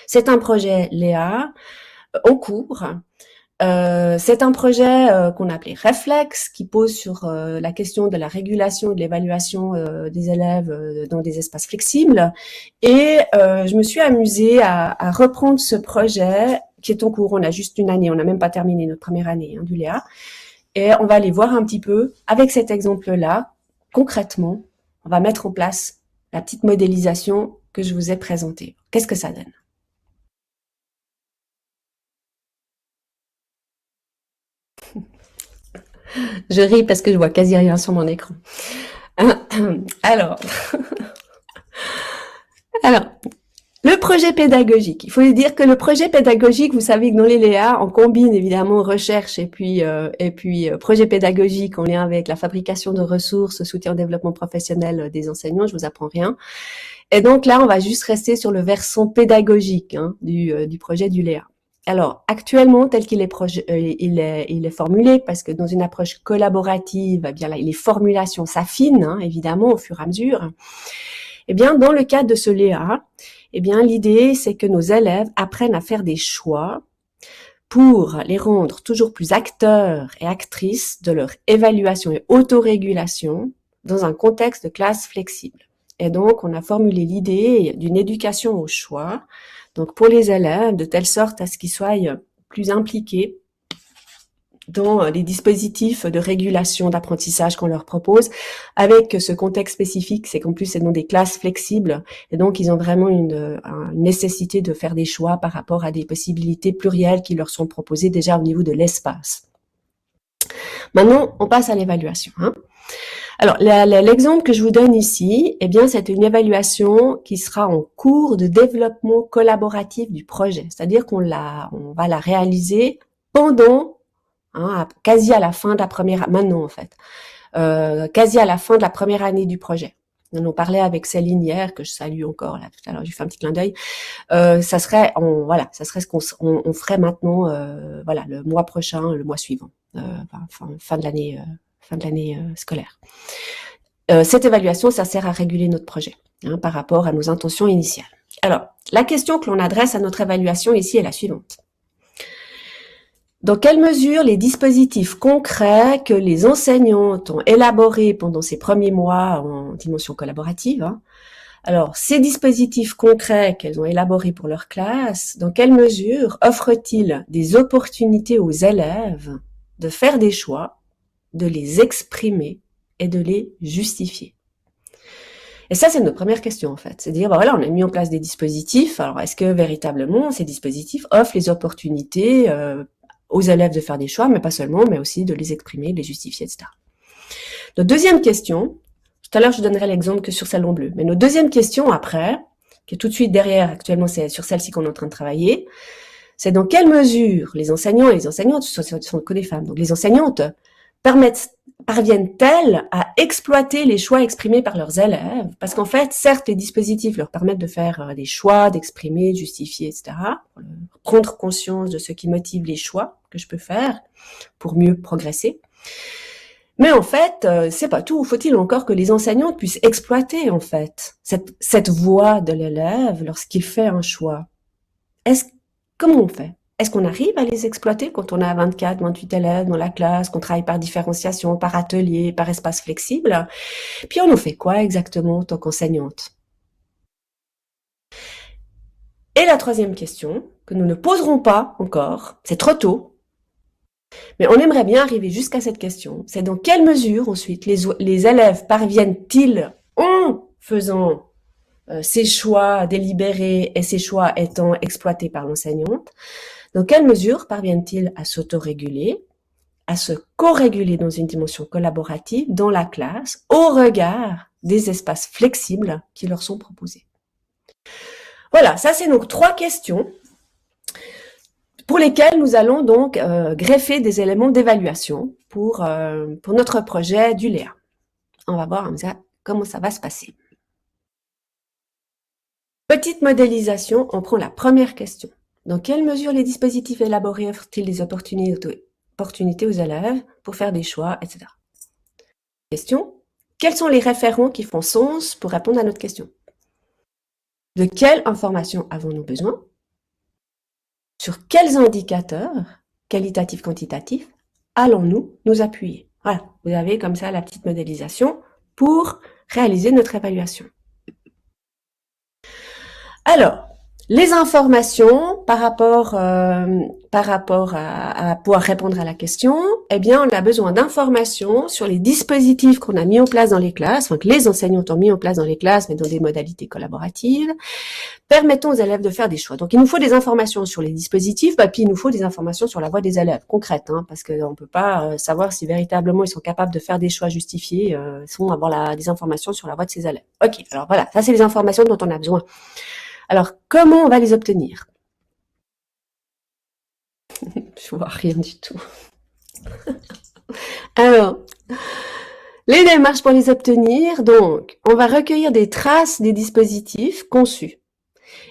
Speaker 1: C'est un projet Léa en cours. C'est un projet qu'on a appelé Réflexe, qui pose sur la question de la régulation et de l'évaluation des élèves dans des espaces flexibles. Et je me suis amusée à reprendre ce projet qui est en cours. On a juste une année, on n'a même pas terminé notre première année du Léa. Et on va aller voir un petit peu, avec cet exemple-là, concrètement, on va mettre en place la petite modélisation que je vous ai présentée. Qu'est-ce que ça donne ? Je ris parce que je vois quasi rien sur mon écran. Alors, le projet pédagogique. Il faut dire que le projet pédagogique, vous savez que dans les Léa, on combine évidemment recherche et puis projet pédagogique en lien avec la fabrication de ressources, soutien au développement professionnel des enseignants. Je vous apprends rien. Et donc là, on va juste rester sur le versant pédagogique du projet du Léa. Alors, actuellement, tel qu'il est, il est formulé, parce que dans une approche collaborative, eh bien là, les formulations s'affinent, évidemment, au fur et à mesure. Eh bien, dans le cadre de ce Léa, eh bien, l'idée, c'est que nos élèves apprennent à faire des choix pour les rendre toujours plus acteurs et actrices de leur évaluation et autorégulation dans un contexte de classe flexible. Et donc, on a formulé l'idée d'une éducation au choix, donc pour les élèves, de telle sorte à ce qu'ils soient plus impliqués dans les dispositifs de régulation d'apprentissage qu'on leur propose, avec ce contexte spécifique, c'est qu'en plus c'est dans des classes flexibles, et donc ils ont vraiment une nécessité de faire des choix par rapport à des possibilités plurielles qui leur sont proposées déjà au niveau de l'espace. Maintenant, on passe à l'évaluation. Alors, l'exemple que je vous donne ici, eh bien, c'est une évaluation qui sera en cours de développement collaboratif du projet. C'est-à-dire qu'on va la réaliser pendant, quasi à la fin de la première, maintenant en fait, quasi à la fin de la première année du projet. On en parlait avec Céline hier, que je salue encore là tout à l'heure, j'ai fait un petit clin d'œil. Ça serait ce qu'on ferait maintenant, le mois prochain, le mois suivant, fin de l'année. Fin de l'année scolaire. Cette évaluation, ça sert à réguler notre projet par rapport à nos intentions initiales. Alors, la question que l'on adresse à notre évaluation ici est la suivante. Dans quelle mesure les dispositifs concrets que les enseignantes ont élaborés pendant ces premiers mois en dimension collaborative, alors ces dispositifs concrets qu'elles ont élaborés pour leur classe, dans quelle mesure offrent-ils des opportunités aux élèves de faire des choix, de les exprimer et de les justifier. Et ça, c'est notre première question, en fait. C'est de dire, on a mis en place des dispositifs. Alors, est-ce que véritablement, ces dispositifs offrent les opportunités aux élèves de faire des choix, mais pas seulement, mais aussi de les exprimer, de les justifier, etc. Notre deuxième question, tout à l'heure, je donnerai l'exemple que sur celle en bleu, mais notre deuxième question après, qui est tout de suite derrière, actuellement, c'est sur celle-ci qu'on est en train de travailler, c'est dans quelle mesure les enseignants et les enseignantes, ce sont que des femmes, donc les enseignantes, parviennent-elles à exploiter les choix exprimés par leurs élèves? Parce qu'en fait, certes, les dispositifs leur permettent de faire des choix, d'exprimer, de justifier, etc. Prendre conscience de ce qui motive les choix que je peux faire pour mieux progresser. Mais en fait, c'est pas tout. Faut-il encore que les enseignantes puissent exploiter, en fait, cette voix de l'élève lorsqu'il fait un choix? Comment on fait? Est-ce qu'on arrive à les exploiter quand on a 24, 28 élèves dans la classe, qu'on travaille par différenciation, par atelier, par espace flexible? Puis on en fait quoi exactement en tant qu'enseignante? Et la troisième question, que nous ne poserons pas encore, c'est trop tôt, mais on aimerait bien arriver jusqu'à cette question, c'est dans quelle mesure ensuite les élèves parviennent-ils, en faisant ces choix délibérés et ces choix étant exploités par l'enseignante, dans quelle mesure parviennent-ils à s'autoréguler, à se co-réguler dans une dimension collaborative dans la classe au regard des espaces flexibles qui leur sont proposés? Voilà, ça c'est donc 3 questions pour lesquelles nous allons donc greffer des éléments d'évaluation pour notre projet du Léa. On va voir comment ça va se passer. Petite modélisation, on prend la première question. Dans quelle mesure les dispositifs élaborés offrent-ils des opportunités aux élèves pour faire des choix, etc. Question. Quels sont les référents qui font sens pour répondre à notre question? De quelle information avons-nous besoin? Sur quels indicateurs, qualitatifs, quantitatifs, allons-nous nous appuyer? Voilà, vous avez comme ça la petite modélisation pour réaliser notre évaluation. Alors, les informations par rapport à pouvoir répondre à la question, eh bien, on a besoin d'informations sur les dispositifs qu'on a mis en place dans les classes, enfin que les enseignants ont mis en place dans les classes, mais dans des modalités collaboratives, permettant aux élèves de faire des choix. Donc, il nous faut des informations sur les dispositifs, puis il nous faut des informations sur la voix des élèves, concrètes, parce qu'on ne peut pas savoir si véritablement ils sont capables de faire des choix justifiés sans avoir des informations sur la voix de ces élèves. Ok, alors voilà, ça c'est les informations dont on a besoin. Alors, comment on va les obtenir? Je vois rien du tout. Alors, les démarches pour les obtenir, donc, on va recueillir des traces des dispositifs conçus.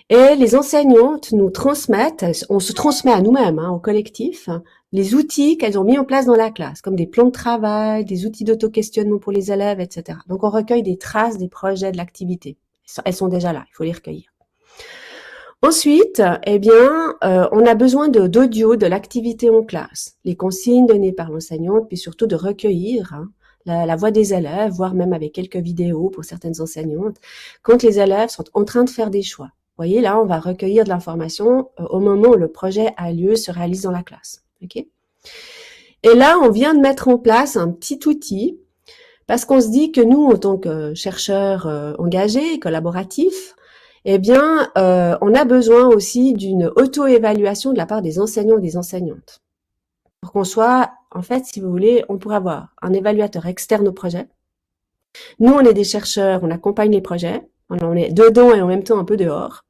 Speaker 1: Et les enseignantes nous transmettent, on se transmet à nous-mêmes, au collectif, les outils qu'elles ont mis en place dans la classe, comme des plans de travail, des outils d'auto-questionnement pour les élèves, etc. Donc, on recueille des traces des projets de l'activité. Elles sont déjà là, il faut les recueillir. Ensuite, on a besoin d'audio de l'activité en classe, les consignes données par l'enseignante, puis surtout de recueillir la voix des élèves, voire même avec quelques vidéos pour certaines enseignantes, quand les élèves sont en train de faire des choix. Vous voyez, là, on va recueillir de l'information au moment où le projet a lieu, se réalise dans la classe. Okay. Et là, on vient de mettre en place un petit outil, parce qu'on se dit que nous, en tant que chercheurs engagés, collaboratifs, on a besoin aussi d'une auto-évaluation de la part des enseignants et des enseignantes. Pour qu'on soit, en fait, si vous voulez, on pourrait avoir un évaluateur externe au projet. Nous, on est des chercheurs, on accompagne les projets, on est dedans et en même temps un peu dehors.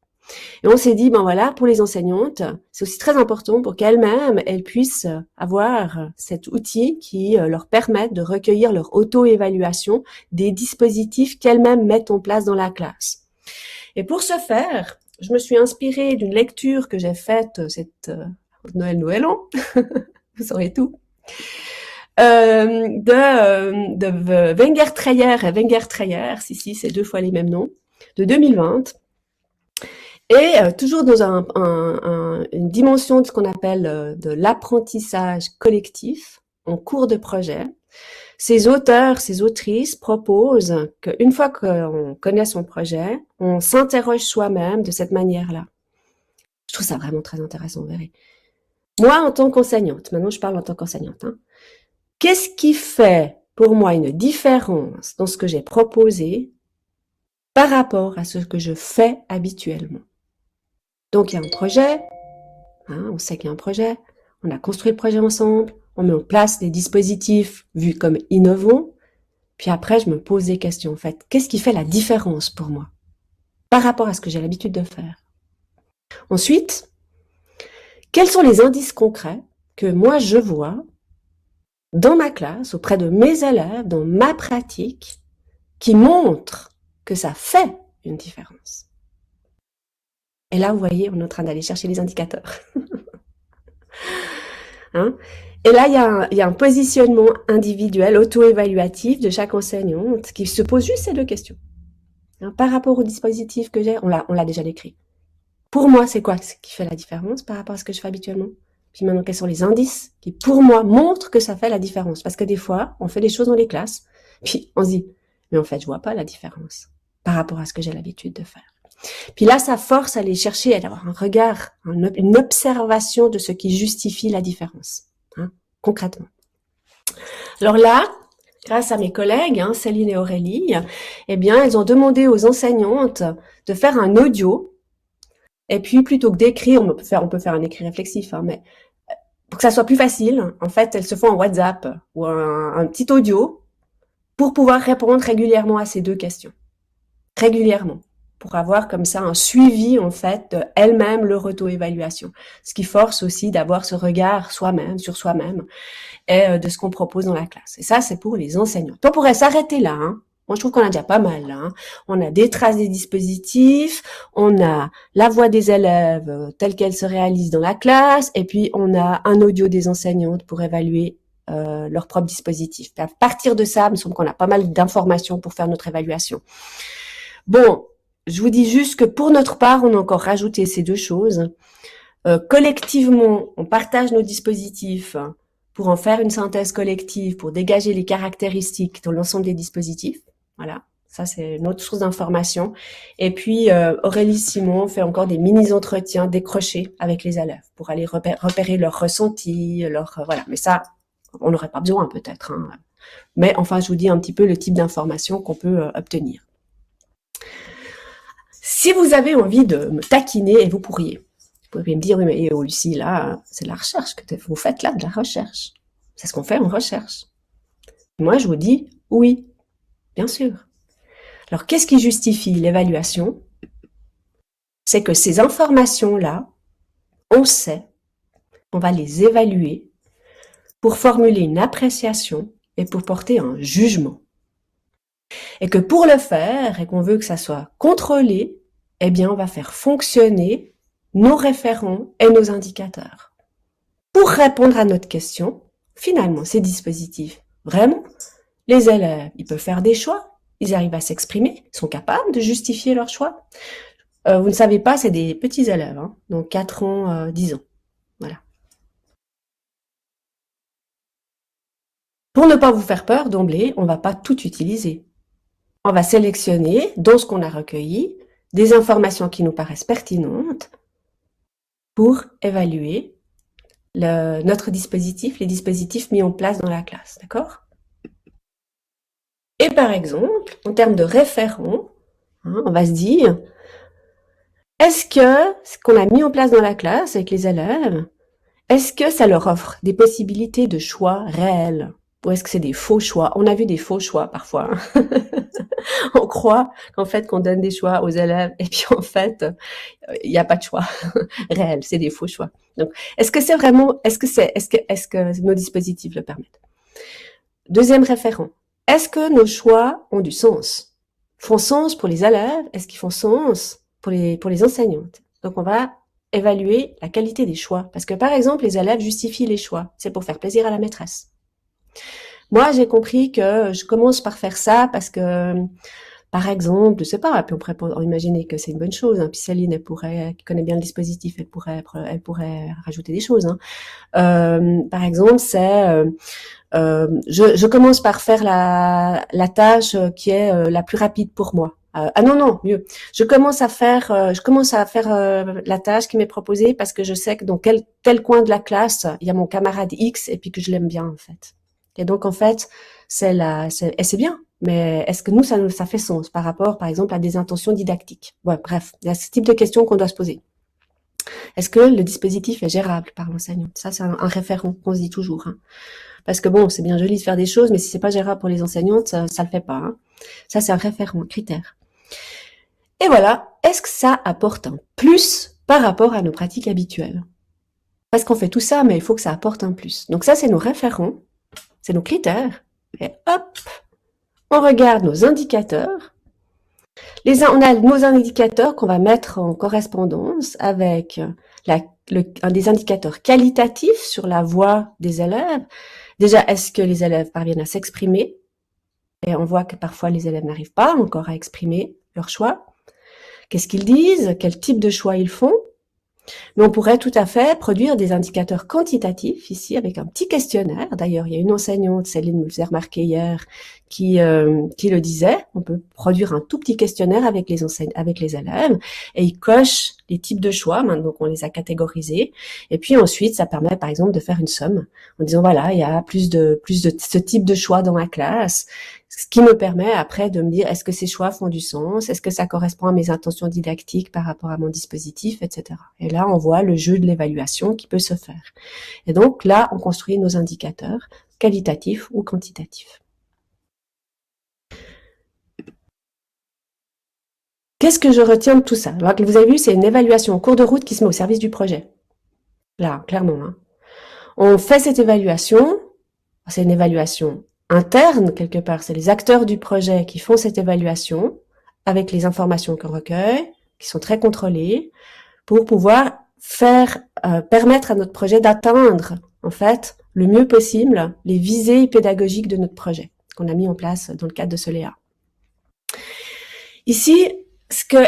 Speaker 1: Et on s'est dit, voilà, pour les enseignantes, c'est aussi très important pour qu'elles-mêmes, elles puissent avoir cet outil qui leur permette de recueillir leur auto-évaluation des dispositifs qu'elles-mêmes mettent en place dans la classe. Et pour ce faire, je me suis inspirée d'une lecture que j'ai faite cette Nouvel An, vous saurez tout, de Wenger-Treyer et Wenger-Treyer, si, c'est 2 fois les mêmes noms, de 2020. Et toujours dans une dimension de ce qu'on appelle de l'apprentissage collectif en cours de projet. Ces auteurs, ces autrices proposent qu'une fois qu'on connaît son projet, on s'interroge soi-même de cette manière-là. Je trouve ça vraiment très intéressant, vous verrez. Moi, en tant qu'enseignante, maintenant je parle en tant qu'enseignante, qu'est-ce qui fait pour moi une différence dans ce que j'ai proposé par rapport à ce que je fais habituellement? Donc, il y a un projet, on sait qu'il y a un projet, on a construit le projet ensemble, on met en place des dispositifs vus comme innovants, puis après, je me pose des questions, en fait. Qu'est-ce qui fait la différence pour moi par rapport à ce que j'ai l'habitude de faire? Ensuite, quels sont les indices concrets que moi, je vois dans ma classe, auprès de mes élèves, dans ma pratique, qui montrent que ça fait une différence. Et là, vous voyez, on est en train d'aller chercher les indicateurs. Hein? Et là, il y a un positionnement individuel, auto-évaluatif de chaque enseignante qui se pose juste ces deux questions. Hein, par rapport au dispositif que j'ai, on l'a déjà décrit. Pour moi, c'est quoi ce qui fait la différence par rapport à ce que je fais habituellement? Puis maintenant, quels sont les indices qui, pour moi, montrent que ça fait la différence? Parce que des fois, on fait des choses dans les classes, puis on se dit, mais en fait, je vois pas la différence par rapport à ce que j'ai l'habitude de faire. Puis là, ça force à aller chercher, à avoir un regard, une observation de ce qui justifie la différence, hein, concrètement. Alors là, grâce à mes collègues, hein, Céline et Aurélie, eh bien, elles ont demandé aux enseignantes de faire un audio. Et puis, plutôt que d'écrire, on peut faire un écrit réflexif, hein, mais pour que ça soit plus facile, en fait, elles se font un WhatsApp ou un petit audio pour pouvoir répondre régulièrement à ces deux questions. Régulièrement. Pour avoir comme ça un suivi, en fait, de elles-mêmes, leur auto-évaluation. Ce qui force aussi d'avoir ce regard soi-même, sur soi-même, et de ce qu'on propose dans la classe. Et ça, c'est pour les enseignants. On pourrait s'arrêter là, hein. Moi, je trouve qu'on a déjà pas mal, là, hein. On a des traces des dispositifs, on a la voix des élèves telle qu'elle se réalise dans la classe, et puis on a un audio des enseignantes pour évaluer leur propre dispositif. À partir de ça, il me semble qu'on a pas mal d'informations pour faire notre évaluation. Bon, je vous dis juste que pour notre part, on a encore rajouté ces deux choses. Collectivement, on partage nos dispositifs pour en faire une synthèse collective, pour dégager les caractéristiques dans l'ensemble des dispositifs. Voilà, ça c'est une autre source d'information. Et puis, Aurélie Simon fait encore des mini-entretiens décrochés avec les élèves pour aller repérer leurs ressentis, voilà. Mais ça, on n'aurait pas besoin peut-être, hein. Mais enfin, je vous dis un petit peu le type d'information qu'on peut obtenir. Si vous avez envie de me taquiner, et vous pourriez me dire, oui, mais Lucie, là, c'est de la recherche que vous faites là, de la recherche. C'est ce qu'on fait en recherche. Moi, je vous dis, oui, bien sûr. Alors, qu'est-ce qui justifie l'évaluation? C'est que ces informations-là, on sait, on va les évaluer pour formuler une appréciation et pour porter un jugement. Et que pour le faire, et qu'on veut que ça soit contrôlé, eh bien, on va faire fonctionner nos référents et nos indicateurs. Pour répondre à notre question, finalement, ces dispositifs, vraiment, les élèves, ils peuvent faire des choix, ils arrivent à s'exprimer, ils sont capables de justifier leurs choix. Vous ne savez pas, c'est des petits élèves, hein, donc 4 ans, 10 ans. Voilà. Pour ne pas vous faire peur d'emblée, on ne va pas tout utiliser. On va sélectionner, dans ce qu'on a recueilli, des informations qui nous paraissent pertinentes pour évaluer notre dispositif, les dispositifs mis en place dans la classe, d'accord? Et par exemple, en termes de référents, hein, on va se dire, est-ce que ce qu'on a mis en place dans la classe avec les élèves, est-ce que ça leur offre des possibilités de choix réels? Ou est-ce que c'est des faux choix? On a vu des faux choix parfois. On croit qu'en fait qu'on donne des choix aux élèves et puis en fait il n'y a pas de choix réel, c'est des faux choix. Donc est-ce que c'est vraiment, est-ce que nos dispositifs le permettent? Deuxième référent, est-ce que nos choix ont du sens? Font sens pour les élèves? Est-ce qu'ils font sens pour les enseignantes? Donc on va évaluer la qualité des choix parce que par exemple les élèves justifient les choix, c'est pour faire plaisir à la maîtresse. Moi, j'ai compris que je commence par faire ça parce que, par exemple, je sais pas, puis on pourrait imaginer que c'est une bonne chose, hein, puis Céline, qui connaît bien le dispositif, elle pourrait rajouter des choses, hein. Par exemple, c'est, je commence par faire la tâche qui est la plus rapide pour moi. Non, mieux. Je commence à faire la tâche qui m'est proposée parce que je sais que dans tel coin de la classe, il y a mon camarade X et puis que je l'aime bien, en fait. Et donc, en fait, c'est bien. Mais est-ce que nous, ça fait sens par rapport, par exemple, à des intentions didactiques? Ouais, bref, il y a ce type de questions qu'on doit se poser. Est-ce que le dispositif est gérable par l'enseignant? Ça, c'est un référent qu'on se dit toujours, hein. Parce que bon, c'est bien joli de faire des choses, mais si c'est pas gérable pour les enseignantes, ça le fait pas, hein. Ça, c'est un référent, un critère. Et voilà, est-ce que ça apporte un plus par rapport à nos pratiques habituelles? Parce qu'on fait tout ça, mais il faut que ça apporte un plus. Donc ça, c'est nos référents. c'est nos critères. Et hop, on regarde nos indicateurs. On a nos indicateurs qu'on va mettre en correspondance avec un des indicateurs qualitatifs sur la voix des élèves. Déjà, est-ce que les élèves parviennent à s'exprimer? Et on voit que parfois les élèves n'arrivent pas encore à exprimer leur choix. Qu'est-ce qu'ils disent? Quel type de choix ils font? Mais on pourrait tout à fait produire des indicateurs quantitatifs ici avec un petit questionnaire. D'ailleurs, il y a une enseignante, Céline me le faisait remarquer hier, qui le disait. On peut produire un tout petit questionnaire avec les élèves et ils cochent les types de choix. Donc, on les a catégorisés. Et puis ensuite, ça permet par exemple de faire une somme en disant voilà, il y a plus de ce type de choix dans ma classe. Ce qui me permet après de me dire est-ce que ces choix font du sens, est-ce que ça correspond à mes intentions didactiques par rapport à mon dispositif, etc. Et là, on voit le jeu de l'évaluation qui peut se faire. Et donc là, on construit nos indicateurs qualitatifs ou quantitatifs. Qu'est-ce que je retiens de tout ça? Alors, vous avez vu, c'est une évaluation en cours de route qui se met au service du projet. Là, clairement. Hein. On fait cette évaluation, c'est une évaluation interne quelque part, c'est les acteurs du projet qui font cette évaluation avec les informations qu'on recueille, qui sont très contrôlées, pour pouvoir permettre à notre projet d'atteindre en fait le mieux possible les visées pédagogiques de notre projet qu'on a mis en place dans le cadre de ce Léa. Ici,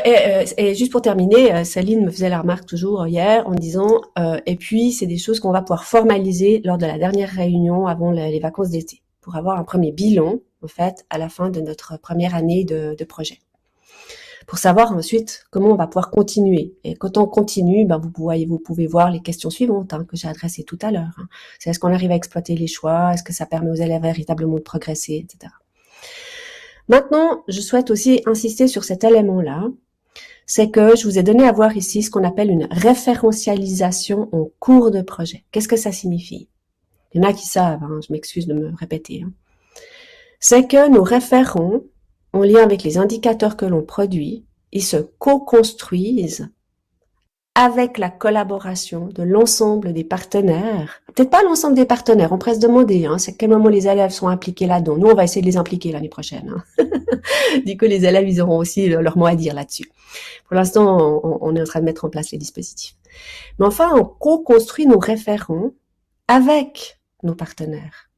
Speaker 1: et juste pour terminer, Céline me faisait la remarque toujours hier en disant et puis c'est des choses qu'on va pouvoir formaliser lors de la dernière réunion avant les vacances d'été pour avoir un premier bilan en fait à la fin de notre première année de projet. Pour savoir ensuite comment on va pouvoir continuer. Et quand on continue, ben vous pouvez voir les questions suivantes que j'ai adressées tout à l'heure. C'est est-ce qu'on arrive à exploiter les choix? Est-ce que ça permet aux élèves véritablement de progresser, etc. Maintenant, je souhaite aussi insister sur cet élément-là, c'est que je vous ai donné à voir ici ce qu'on appelle une référentialisation en cours de projet. Qu'est-ce que ça signifie? Il y en a qui savent, je m'excuse de me répéter. C'est que nos référents, en lien avec les indicateurs que l'on produit, ils se co-construisent avec la collaboration de l'ensemble des partenaires. Peut-être pas l'ensemble des partenaires, on pourrait se demander, c'est à quel moment les élèves sont impliqués là-dedans. Nous, on va essayer de les impliquer l'année prochaine. Du coup, les élèves, ils auront aussi leur mot à dire là-dessus. Pour l'instant, on est en train de mettre en place les dispositifs. Mais enfin, on co-construit nos référents avec nos partenaires.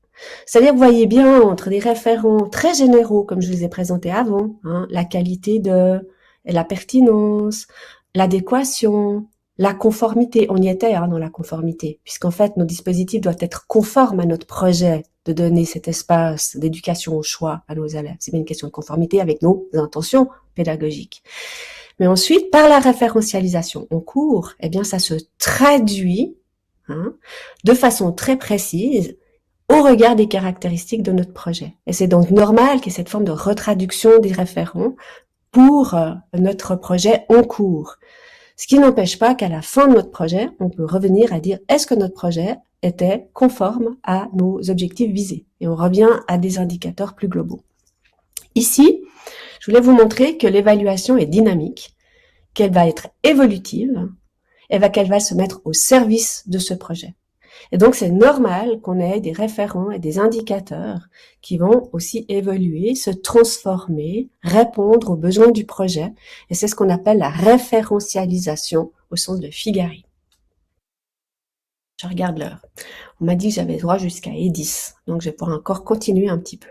Speaker 1: C'est-à-dire, vous voyez bien, entre des référents très généraux, comme je les ai présentés avant, la qualité la pertinence, l'adéquation, la conformité. On y était dans la conformité, puisqu'en fait, nos dispositifs doivent être conformes à notre projet de donner cet espace d'éducation au choix à nos élèves. C'est bien une question de conformité avec nos intentions pédagogiques. Mais ensuite, par la référentialisation en cours, eh bien, ça se traduit de façon très précise au regard des caractéristiques de notre projet. Et c'est donc normal qu'il y ait cette forme de retraduction des référents pour notre projet en cours. Ce qui n'empêche pas qu'à la fin de notre projet, on peut revenir à dire est-ce que notre projet était conforme à nos objectifs visés. Et on revient à des indicateurs plus globaux. Ici, je voulais vous montrer que l'évaluation est dynamique, qu'elle va être évolutive, et qu'elle va se mettre au service de ce projet. Et donc, c'est normal qu'on ait des référents et des indicateurs qui vont aussi évoluer, se transformer, répondre aux besoins du projet. Et c'est ce qu'on appelle la référentialisation au sens de Figari. Je regarde l'heure. On m'a dit que j'avais droit jusqu'à E10, donc je vais pouvoir encore continuer un petit peu.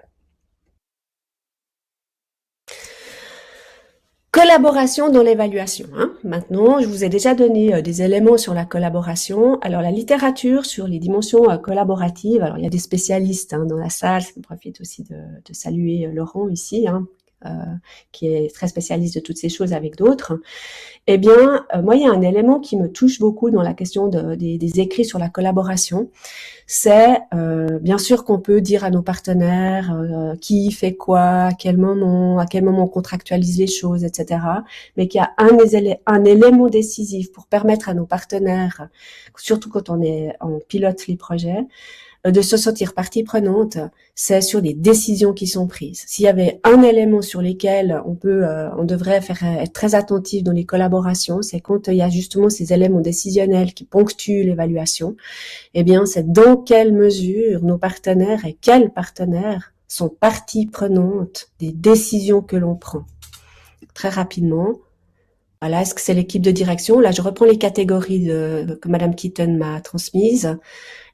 Speaker 1: Collaboration dans l'évaluation. Maintenant, je vous ai déjà donné des éléments sur la collaboration. Alors, la littérature sur les dimensions collaboratives. Alors, il y a des spécialistes dans la salle. Je profite aussi de saluer Laurent ici, qui est très spécialiste de toutes ces choses avec d'autres. Eh bien, moi, il y a un élément qui me touche beaucoup dans la question des écrits sur la collaboration. C'est bien sûr qu'on peut dire à nos partenaires qui fait quoi, à quel moment on contractualise les choses, etc. Mais qu'il y a un élément décisif pour permettre à nos partenaires, surtout quand on pilote les projets, de se sentir partie prenante, c'est sur les décisions qui sont prises. S'il y avait un élément sur lequel on devrait être très attentif dans les collaborations, c'est quand il y a justement ces éléments décisionnels qui ponctuent l'évaluation, eh bien, c'est dans quelle mesure nos partenaires et quels partenaires sont partie prenante des décisions que l'on prend. Très rapidement, voilà, est-ce que c'est l'équipe de direction? Là, je reprends les catégories que Madame Keaton m'a transmises.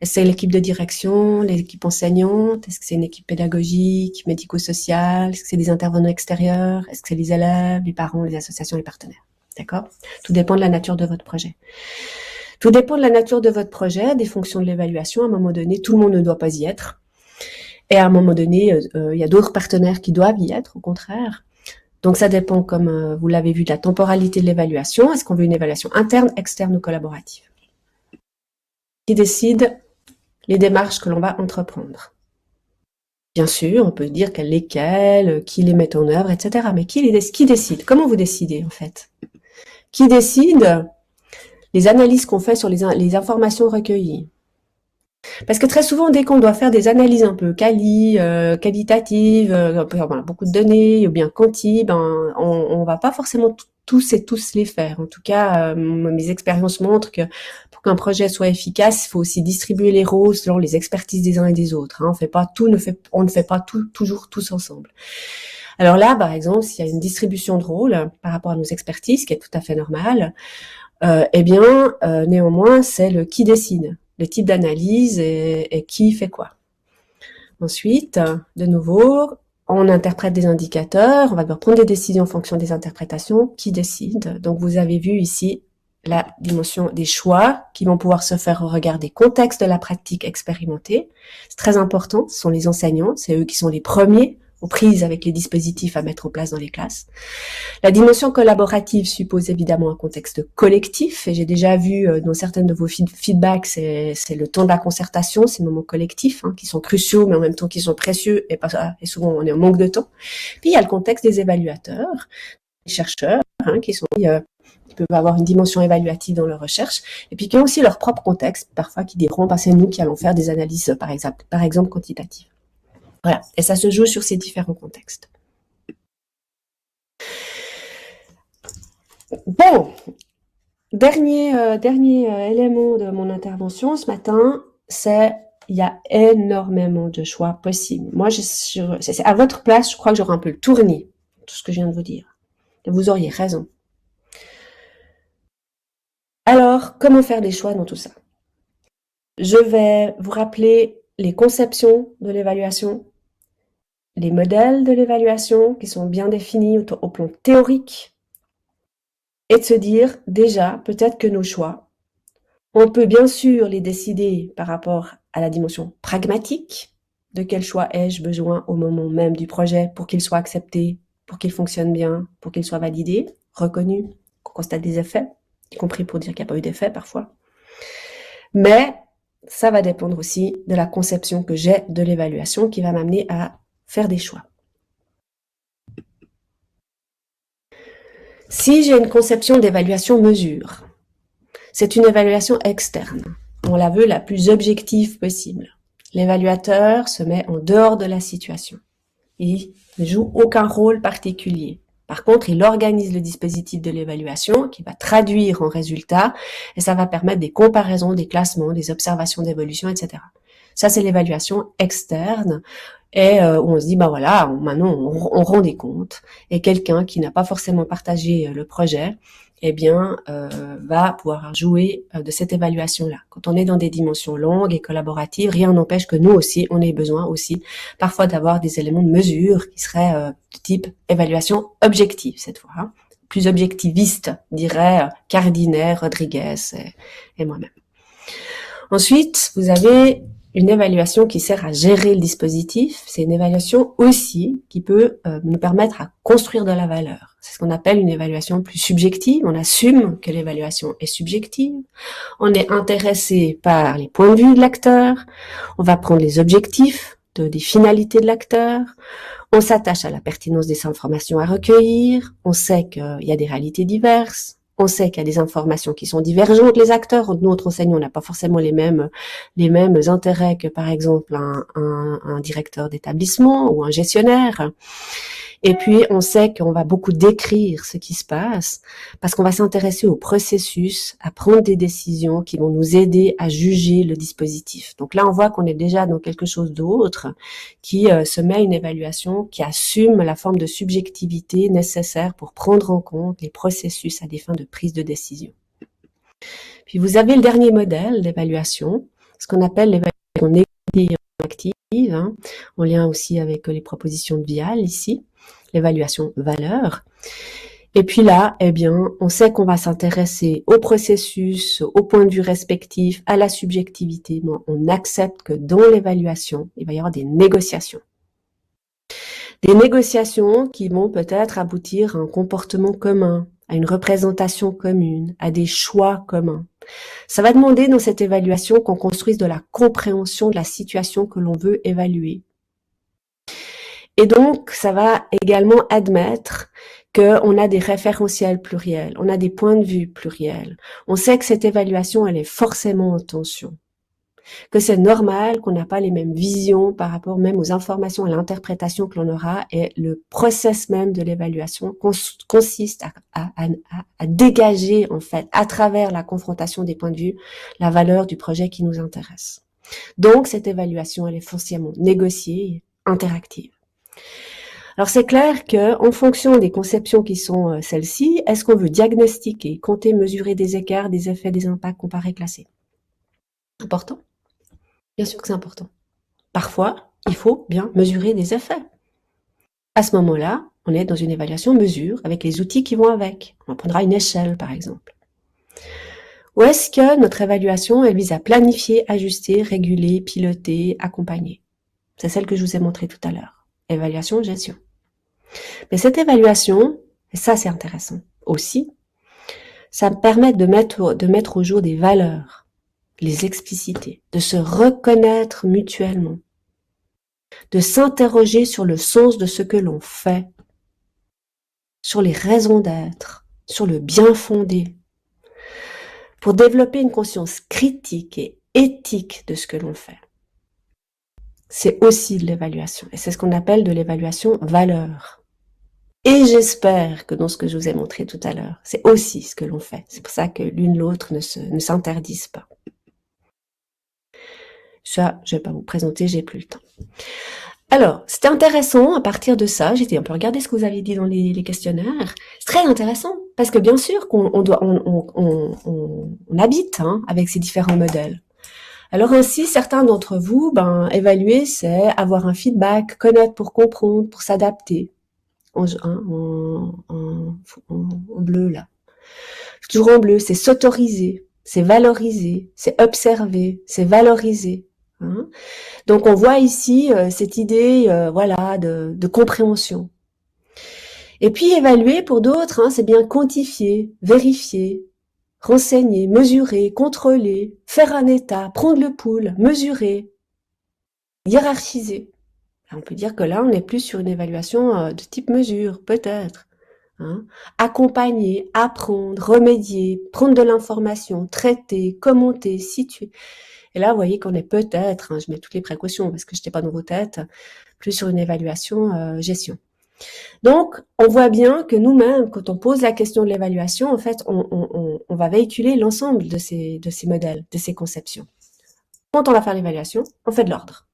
Speaker 1: Est-ce que c'est l'équipe de direction, l'équipe enseignante? Est-ce que c'est une équipe pédagogique, médico-sociale? Est-ce que c'est des intervenants extérieurs? Est-ce que c'est les élèves, les parents, les associations, les partenaires? D'accord? Tout dépend de la nature de votre projet. Tout dépend de la nature de votre projet, des fonctions de l'évaluation. À un moment donné, tout le monde ne doit pas y être. Et à un moment donné, il y a d'autres partenaires qui doivent y être, au contraire. Donc, ça dépend, comme vous l'avez vu, de la temporalité de l'évaluation. Est-ce qu'on veut une évaluation interne, externe ou collaborative? Qui décide les démarches que l'on va entreprendre? Bien sûr, on peut dire lesquelles, qui les met en œuvre, etc. Mais qui décide? Comment vous décidez, en fait? Qui décide les analyses qu'on fait sur les informations recueillies? Parce que très souvent, dès qu'on doit faire des analyses un peu qualitatives, beaucoup de données, ou bien quanti, on va pas forcément tous les faire. En tout cas, mes expériences montrent que pour qu'un projet soit efficace, il faut aussi distribuer les rôles selon les expertises des uns et des autres. On ne fait pas tout toujours tous ensemble. Alors là, par exemple, s'il y a une distribution de rôles par rapport à nos expertises, qui est tout à fait normal, néanmoins, c'est le qui décide, le type d'analyse et qui fait quoi. Ensuite, de nouveau, on interprète des indicateurs, on va devoir prendre des décisions en fonction des interprétations. Qui décide? Donc, vous avez vu ici la dimension des choix qui vont pouvoir se faire au regard des contextes de la pratique expérimentée. C'est très important, ce sont les enseignants, c'est eux qui sont les premiers aux prises avec les dispositifs à mettre en place dans les classes. La dimension collaborative suppose évidemment un contexte collectif, et j'ai déjà vu dans certaines de vos feedbacks, c'est le temps de la concertation, ces moments collectifs qui sont cruciaux, mais en même temps qui sont précieux, et souvent on est en manque de temps. Puis il y a le contexte des évaluateurs, des chercheurs, qui peuvent avoir une dimension évaluative dans leur recherche, et puis qui ont aussi leur propre contexte, parfois qui diront, c'est nous qui allons faire des analyses, par exemple quantitatives. Voilà, et ça se joue sur ces différents contextes. Bon, dernier élément de mon intervention ce matin, c'est il y a énormément de choix possibles. Moi, c'est à votre place, je crois que j'aurais un peu le tournis, tout ce que je viens de vous dire. Et vous auriez raison. Alors, comment faire des choix dans tout ça? Je vais vous rappeler les conceptions de l'évaluation, les modèles de l'évaluation qui sont bien définis au plan théorique, et de se dire déjà peut-être que nos choix, on peut bien sûr les décider par rapport à la dimension pragmatique, de quel choix ai-je besoin au moment même du projet pour qu'il soit accepté, pour qu'il fonctionne bien, pour qu'il soit validé, reconnu, qu'on constate des effets, y compris pour dire qu'il n'y a pas eu d'effet parfois. Mais ça va dépendre aussi de la conception que j'ai de l'évaluation qui va m'amener à faire des choix. Si j'ai une conception d'évaluation mesure, c'est une évaluation externe. On la veut la plus objective possible. L'évaluateur se met en dehors de la situation. Il ne joue aucun rôle particulier. Par contre, il organise le dispositif de l'évaluation qui va traduire en résultats et ça va permettre des comparaisons, des classements, des observations d'évolution, etc. Ça, c'est l'évaluation externe et où on se dit, maintenant, on rend des comptes et quelqu'un qui n'a pas forcément partagé le projet, va pouvoir jouer de cette évaluation-là. Quand on est dans des dimensions longues et collaboratives, rien n'empêche que nous aussi, on ait besoin aussi parfois d'avoir des éléments de mesure qui seraient de type évaluation objective cette fois, plus objectiviste, dirait Cardiner, Rodriguez et moi-même. Ensuite, vous avez une évaluation qui sert à gérer le dispositif. C'est une évaluation aussi qui peut nous permettre à construire de la valeur. C'est ce qu'on appelle une évaluation plus subjective. On assume que l'évaluation est subjective. On est intéressé par les points de vue de l'acteur. On va prendre les objectifs des finalités de l'acteur. On s'attache à la pertinence des informations à recueillir. On sait qu'il y a des réalités diverses. On sait qu'il y a des informations qui sont divergentes. Les acteurs, notre enseignant n'a pas forcément les mêmes intérêts que, par exemple, un directeur d'établissement ou un gestionnaire. Et puis, on sait qu'on va beaucoup décrire ce qui se passe parce qu'on va s'intéresser au processus, à prendre des décisions qui vont nous aider à juger le dispositif. Donc là, on voit qu'on est déjà dans quelque chose d'autre qui se met à une évaluation qui assume la forme de subjectivité nécessaire pour prendre en compte les processus à des fins de prise de décision. Puis vous avez le dernier modèle d'évaluation, ce qu'on appelle l'évaluation négative et active, en lien aussi avec les propositions de Vial ici, l'évaluation valeur. Et puis là, eh bien, on sait qu'on va s'intéresser au processus, au point de vue respectif, à la subjectivité, mais on accepte que dans l'évaluation, il va y avoir des négociations. Des négociations qui vont peut-être aboutir à un comportement commun, à une représentation commune, à des choix communs. Ça va demander dans cette évaluation qu'on construise de la compréhension de la situation que l'on veut évaluer. Et donc, ça va également admettre qu'on a des référentiels pluriels, on a des points de vue pluriels. On sait que cette évaluation, elle est forcément en tension. Que c'est normal qu'on n'a pas les mêmes visions par rapport même aux informations et à l'interprétation que l'on aura, et le process même de l'évaluation consiste à dégager, en fait, à travers la confrontation des points de vue, la valeur du projet qui nous intéresse. Donc, cette évaluation, elle est foncièrement négociée, interactive. Alors c'est clair que, en fonction des conceptions qui sont celles-ci, est-ce qu'on veut diagnostiquer, compter, mesurer des écarts, des effets, des impacts, comparer, classer? Important? Bien sûr que c'est important. Parfois, il faut bien mesurer des effets. À ce moment-là, on est dans une évaluation mesure avec les outils qui vont avec. On prendra une échelle, par exemple. Ou est-ce que notre évaluation, elle vise à planifier, ajuster, réguler, piloter, accompagner? C'est celle que je vous ai montrée tout à l'heure. Évaluation, gestion. Mais cette évaluation, et ça c'est intéressant aussi, ça me permet de mettre au jour des valeurs, les expliciter, de se reconnaître mutuellement, de s'interroger sur le sens de ce que l'on fait, sur les raisons d'être, sur le bien fondé, pour développer une conscience critique et éthique de ce que l'on fait. C'est aussi de l'évaluation, et c'est ce qu'on appelle de l'évaluation valeur. Et j'espère que dans ce que je vous ai montré tout à l'heure, c'est aussi ce que l'on fait. C'est pour ça que l'une l'autre ne s'interdisent pas. Ça, je vais pas vous présenter, j'ai plus le temps. Alors, c'était intéressant à partir de ça. J'étais un peu regardé ce que vous aviez dit dans les questionnaires. C'est très intéressant parce que bien sûr qu'on habite avec ces différents modèles. Alors ainsi, certains d'entre vous, évaluer, c'est avoir un feedback, connaître pour comprendre, pour s'adapter. En bleu là. Toujours en bleu, c'est s'autoriser, c'est valoriser, c'est observer, c'est valoriser. Donc on voit ici cette idée de compréhension. Et puis évaluer pour d'autres, c'est bien quantifier, vérifier, renseigner, mesurer, contrôler, faire un état, prendre le pouls, mesurer, hiérarchiser. On peut dire que là, on est plus sur une évaluation de type mesure, peut-être. Accompagner, apprendre, remédier, prendre de l'information, traiter, commenter, situer. Et là, vous voyez qu'on est peut-être, je mets toutes les précautions parce que je n'étais pas dans vos têtes, plus sur une évaluation gestion. Donc, on voit bien que nous-mêmes, quand on pose la question de l'évaluation, en fait, on va véhiculer l'ensemble de ces modèles, de ces conceptions. Quand on va faire l'évaluation, on fait de l'ordre.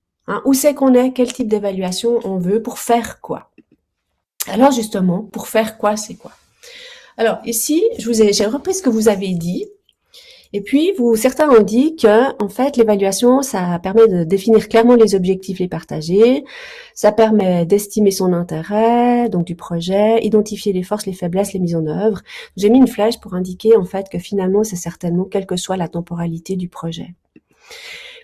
Speaker 1: Où c'est qu'on est, quel type d'évaluation on veut, pour faire quoi? Alors justement, pour faire quoi, c'est quoi? Alors ici, j'ai repris ce que vous avez dit, et puis certains ont dit que en fait l'évaluation, ça permet de définir clairement les objectifs, les partager, ça permet d'estimer son intérêt, donc du projet, identifier les forces, les faiblesses, les mises en œuvre. J'ai mis une flèche pour indiquer en fait que finalement c'est certainement quelle que soit la temporalité du projet.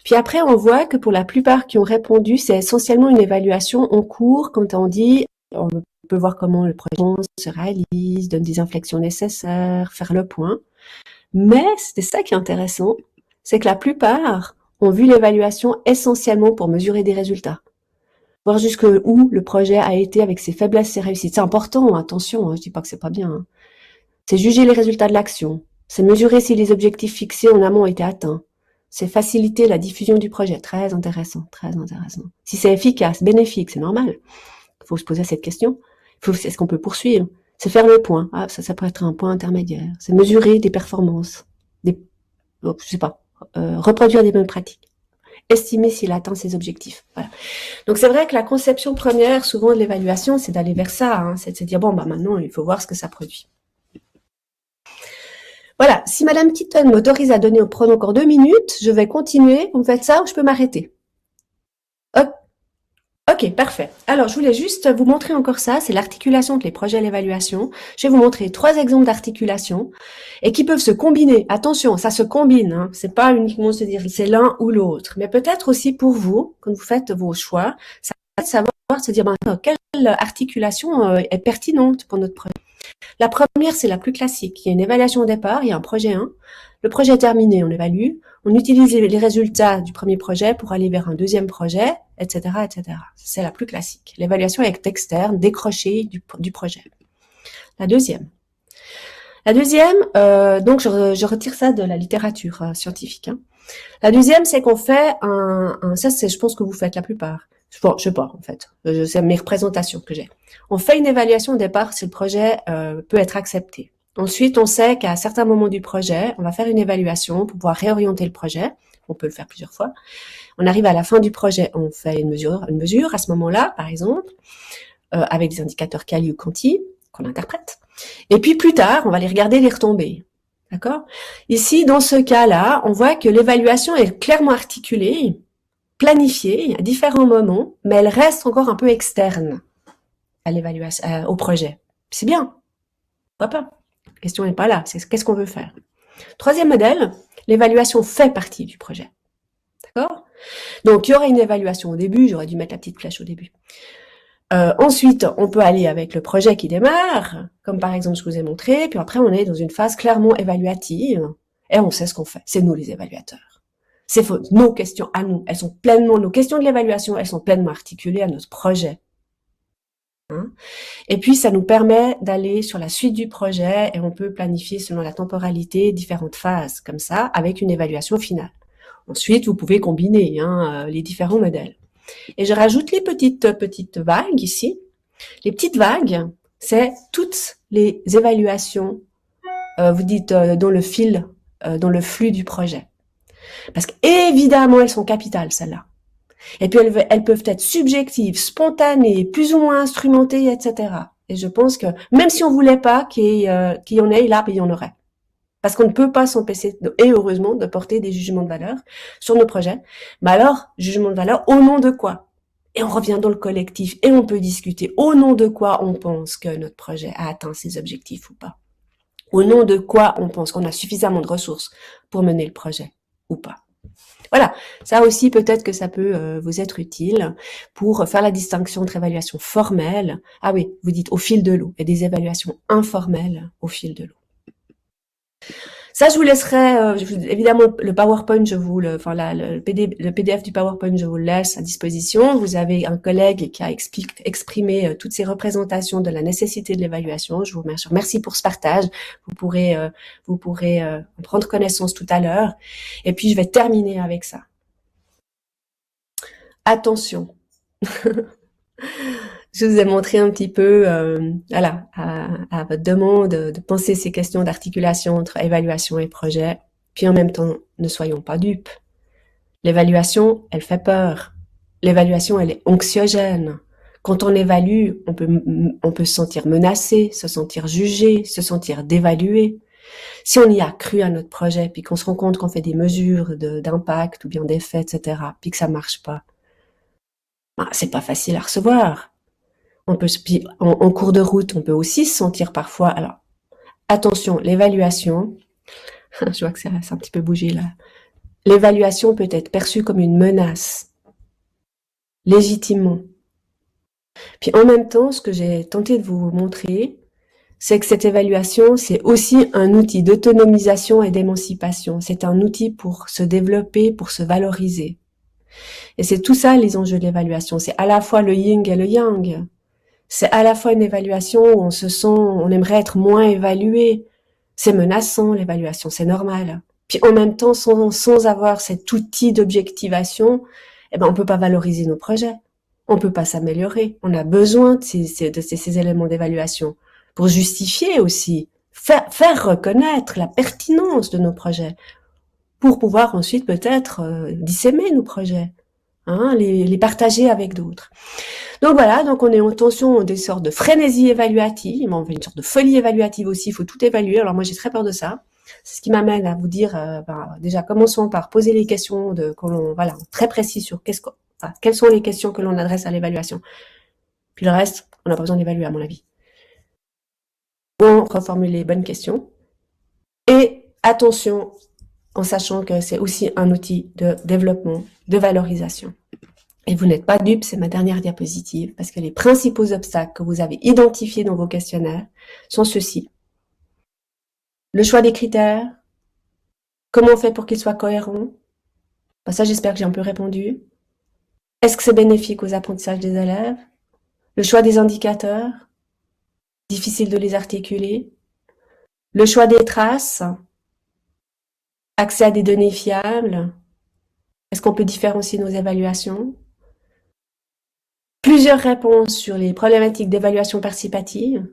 Speaker 1: Puis après, on voit que pour la plupart qui ont répondu, c'est essentiellement une évaluation en cours quand on dit, on peut voir comment le projet se réalise, donne des inflexions nécessaires, faire le point. Mais c'est ça qui est intéressant, c'est que la plupart ont vu l'évaluation essentiellement pour mesurer des résultats. Voir jusqu'où le projet a été avec ses faiblesses, ses réussites. C'est important, attention, je dis pas que c'est pas bien. C'est juger les résultats de l'action. C'est mesurer si les objectifs fixés en amont ont été atteints. C'est faciliter la diffusion du projet. Très intéressant, très intéressant. Si c'est efficace, bénéfique, c'est normal. Il faut se poser cette question. Est-ce qu'on peut poursuivre? C'est faire le point. Ah, ça peut être un point intermédiaire. C'est mesurer des performances. Je sais pas, reproduire des bonnes pratiques. Estimer s'il atteint ses objectifs. Voilà. Donc c'est vrai que la conception première, souvent de l'évaluation, c'est d'aller vers ça. Hein, c'est de se dire, bon, bah maintenant, il faut voir ce que ça produit. Voilà, si Madame Keaton m'autorise à donner au pronom encore 2 minutes, je vais continuer. Vous me faites ça ou je peux m'arrêter? Ok, parfait. Alors, je voulais juste vous montrer encore ça. C'est l'articulation entre les projets et l'évaluation. Je vais vous montrer 3 exemples d'articulation et qui peuvent se combiner. Attention, ça se combine. Hein. C'est pas uniquement se dire c'est l'un ou l'autre, mais peut-être aussi pour vous, quand vous faites vos choix, ça va savoir se dire quelle articulation est pertinente pour notre projet. La première, c'est la plus classique. Il y a une évaluation au départ, il y a un projet 1. Le projet est terminé, on évalue. On utilise les résultats du premier projet pour aller vers un deuxième projet, etc., etc. C'est la plus classique. L'évaluation est externe, décrochée du projet. La deuxième, donc je retire ça de la littérature scientifique. Hein. La deuxième, c'est qu'on fait ça c'est, je pense que vous faites la plupart. Bon, je sais pas en fait, c'est mes représentations que j'ai. On fait une évaluation au départ si le projet peut être accepté. Ensuite, on sait qu'à certains moments du projet, on va faire une évaluation pour pouvoir réorienter le projet. On peut le faire plusieurs fois. On arrive à la fin du projet, on fait une mesure à ce moment-là, par exemple, avec des indicateurs quali ou quanti qu'on interprète. Et puis plus tard, on va les regarder les retombées. D'accord? Ici, dans ce cas-là, on voit que l'évaluation est clairement articulée, planifiée à différents moments, mais elle reste encore un peu externe à l'évaluation, au projet. C'est bien. Pourquoi pas? La question n'est pas là. C'est qu'est-ce qu'on veut faire? Troisième modèle, l'évaluation fait partie du projet. D'accord? Donc, il y aura une évaluation au début. J'aurais dû mettre la petite flèche au début. Ensuite, on peut aller avec le projet qui démarre, comme par exemple je vous ai montré, puis après on est dans une phase clairement évaluative, et on sait ce qu'on fait. C'est nous les évaluateurs. C'est nos questions à nous. Elles sont pleinement, nos questions de l'évaluation, elles sont pleinement articulées à notre projet. Hein? Et puis ça nous permet d'aller sur la suite du projet, et on peut planifier selon la temporalité différentes phases, comme ça, avec une évaluation finale. Ensuite, vous pouvez combiner les différents modèles. Et je rajoute les petites vagues ici. Les petites vagues, c'est toutes les évaluations, vous dites dans le fil, dans le flux du projet. Parce qu'évidemment, elles sont capitales, celles-là. Et puis, elles peuvent être subjectives, spontanées, plus ou moins instrumentées, etc. Et je pense que même si on voulait pas qu'il y en ait, là, il y en aurait. Parce qu'on ne peut pas s'empêcher, et heureusement, de porter des jugements de valeur sur nos projets. Mais alors, jugement de valeur, au nom de quoi? Et on revient dans le collectif, et on peut discuter au nom de quoi on pense que notre projet a atteint ses objectifs ou pas. Au nom de quoi on pense qu'on a suffisamment de ressources pour mener le projet ou pas. Voilà, ça aussi peut-être que ça peut vous être utile pour faire la distinction entre évaluation formelle, ah oui, vous dites au fil de l'eau, et des évaluations informelles au fil de l'eau. Ça, je vous laisserai, évidemment, le PowerPoint, le PDF du PowerPoint, je vous le laisse à disposition. Vous avez un collègue qui a exprimé toutes ces représentations de la nécessité de l'évaluation. Je vous remercie pour ce partage. Vous pourrez en prendre connaissance tout à l'heure. Et puis, je vais terminer avec ça. Attention. Je vous ai montré un petit peu, à votre demande de penser ces questions d'articulation entre évaluation et projet. Puis en même temps, ne soyons pas dupes. L'évaluation, elle fait peur. L'évaluation, elle est anxiogène. Quand on évalue, on peut se sentir menacé, se sentir jugé, se sentir dévalué. Si on y a cru à notre projet, puis qu'on se rend compte qu'on fait des mesures d'impact ou bien d'effet, etc., puis que ça marche pas, c'est pas facile à recevoir. On peut, en cours de route, on peut aussi se sentir parfois. Alors, attention, l'évaluation. Je vois que c'est un petit peu bougé là. L'évaluation peut être perçue comme une menace, légitimement. Puis en même temps, ce que j'ai tenté de vous montrer, c'est que cette évaluation, c'est aussi un outil d'autonomisation et d'émancipation. C'est un outil pour se développer, pour se valoriser. Et c'est tout ça les enjeux de l'évaluation. C'est à la fois le yin et le yang. C'est à la fois une évaluation où on aimerait être moins évalué, C'est menaçant, l'évaluation, c'est normal. Puis en même temps, sans avoir cet outil d'objectivation, eh ben, on peut pas valoriser nos projets. On peut pas s'améliorer. On a besoin de ces éléments d'évaluation pour justifier aussi, faire reconnaître la pertinence de nos projets, pour pouvoir ensuite peut-être dissémer nos projets, hein, les partager avec d'autres. Donc voilà, donc on est en tension des sortes de frénésie évaluative, mais on fait une sorte de folie évaluative aussi, il faut tout évaluer. Alors moi j'ai très peur de ça. C'est ce qui m'amène à vous dire, déjà commençons par poser les questions voilà, très précis sur quelles sont les questions que l'on adresse à l'évaluation. Puis le reste, on n'a pas besoin d'évaluer à mon avis. On reformule les bonnes questions. Et attention, en sachant que c'est aussi un outil de développement, de valorisation. Et vous n'êtes pas dupe, c'est ma dernière diapositive, parce que les principaux obstacles que vous avez identifiés dans vos questionnaires sont ceux-ci. Le choix des critères, comment on fait pour qu'ils soient cohérents? Ça, j'espère que j'ai un peu répondu. Est-ce que c'est bénéfique aux apprentissages des élèves? Le choix des indicateurs, difficile de les articuler. Le choix des traces, accès à des données fiables. Est-ce qu'on peut différencier nos évaluations? Plusieurs réponses sur les problématiques d'évaluation participative.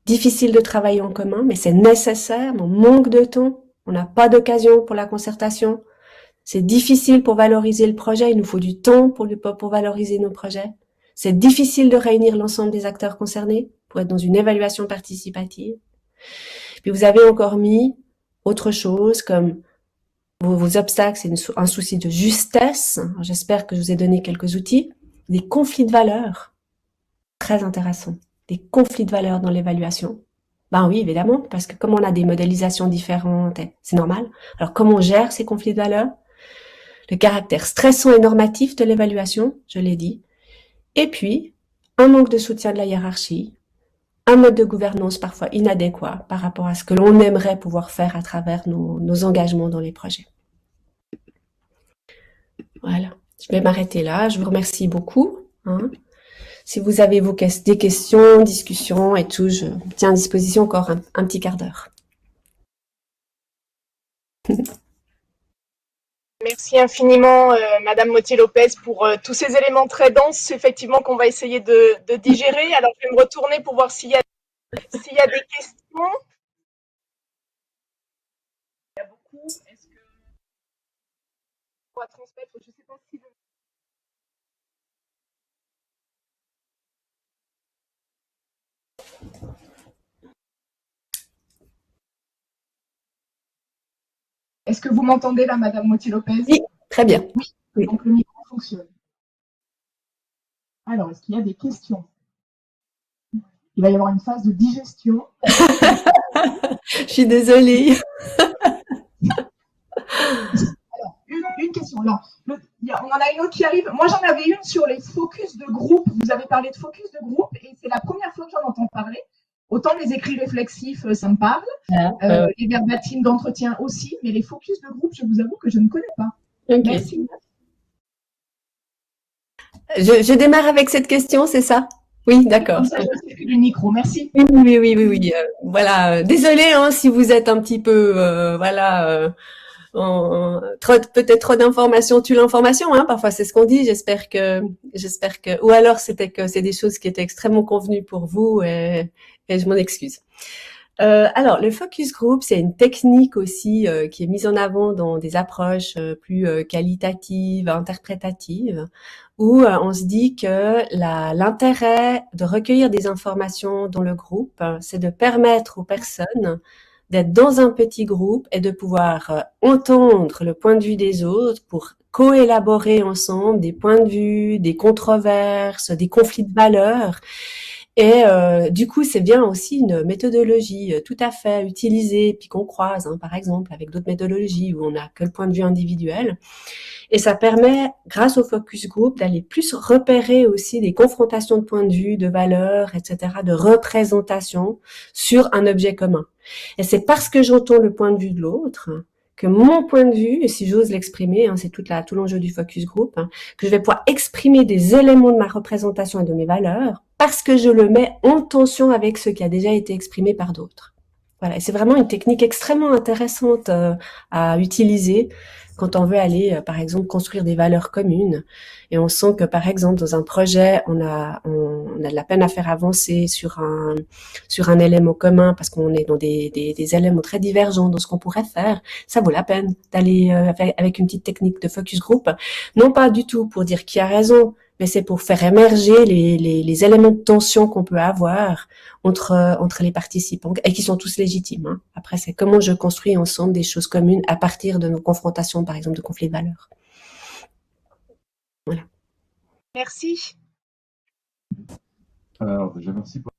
Speaker 1: Difficile de travailler en commun, mais c'est nécessaire, on manque de temps, on n'a pas d'occasion pour la concertation. C'est difficile pour valoriser le projet, il nous faut du temps pour valoriser nos projets. C'est difficile de réunir l'ensemble des acteurs concernés pour être dans une évaluation participative. Puis vous avez encore mis autre chose comme vos obstacles, c'est un souci de justesse. J'espère que je vous ai donné quelques outils. Des conflits de valeurs, très intéressant. Des conflits de valeurs dans l'évaluation. Ben oui, évidemment, parce que comme on a des modélisations différentes, c'est normal. Alors comment on gère ces conflits de valeurs? Le caractère stressant et normatif de l'évaluation, je l'ai dit. Et puis, un manque de soutien de la hiérarchie, un mode de gouvernance parfois inadéquat par rapport à ce que l'on aimerait pouvoir faire à travers nos engagements dans les projets. Voilà, je vais m'arrêter là. Je vous remercie beaucoup. Si vous avez des questions, discussions et tout, je tiens à disposition encore un petit quart d'heure.
Speaker 2: Merci infiniment, Madame Mottier-Lopez, pour tous ces éléments très denses, effectivement, qu'on va essayer de digérer. Alors, je vais me retourner pour voir s'il y a des questions. Il y a beaucoup. Est-ce que on va transmettre? Je ne sais pas si Est-ce que vous m'entendez là, Madame Mottier-Lopez?
Speaker 1: Oui, très bien.
Speaker 2: Oui, donc le micro fonctionne. Alors, est-ce qu'il y a des questions? Il va y avoir une phase de digestion.
Speaker 1: Je suis désolée.
Speaker 2: Alors, une question. Alors, on en a une autre qui arrive. Moi, j'en avais une sur les focus de groupe. Vous avez parlé de focus de groupe et c'est la première fois que j'en entends parler. Autant les écrits réflexifs, ça me parle. Les verbatims d'entretien aussi, mais les focus de groupe, je vous avoue que je ne connais pas.
Speaker 1: Okay.
Speaker 2: Merci.
Speaker 1: Je démarre avec cette question, c'est ça? Oui, d'accord.
Speaker 2: Comme ça, je sais plus du micro. Merci.
Speaker 1: Oui. Voilà. Désolée si vous êtes un petit peu, peut-être trop d'informations tue l'information. Parfois, c'est ce qu'on dit. J'espère que, ou alors c'était que c'est des choses qui étaient extrêmement convenues pour vous et je m'en excuse. Alors, le focus group, c'est une technique aussi qui est mise en avant dans des approches plus qualitatives, interprétatives, où on se dit que l'intérêt de recueillir des informations dans le groupe, c'est de permettre aux personnes d'être dans un petit groupe et de pouvoir entendre le point de vue des autres pour coélaborer ensemble des points de vue, des controverses, des conflits de valeurs. Et du coup, c'est bien aussi une méthodologie tout à fait utilisée, puis qu'on croise, par exemple, avec d'autres méthodologies où on n'a que le point de vue individuel. Et ça permet, grâce au focus group, d'aller plus repérer aussi des confrontations de points de vue, de valeurs, etc., de représentation sur un objet commun. Et c'est parce que j'entends le point de vue de l'autre que mon point de vue, et si j'ose l'exprimer, c'est tout l'enjeu du focus group, que je vais pouvoir exprimer des éléments de ma représentation et de mes valeurs parce que je le mets en tension avec ce qui a déjà été exprimé par d'autres. Voilà, et c'est vraiment une technique extrêmement intéressante à utiliser quand on veut aller, par exemple, construire des valeurs communes. Et on sent que, par exemple, dans un projet, on a de la peine à faire avancer sur un élément commun parce qu'on est dans des éléments très divergents dans ce qu'on pourrait faire. Ça vaut la peine d'aller avec une petite technique de focus group. Non pas du tout pour dire qui a raison, mais c'est pour faire émerger les éléments de tension qu'on peut avoir entre les participants et qui sont tous légitimes. Hein. Après, c'est comment je construis ensemble des choses communes à partir de nos confrontations, par exemple, de conflits de valeurs. Voilà.
Speaker 2: Merci.
Speaker 3: Alors, déjà, merci pour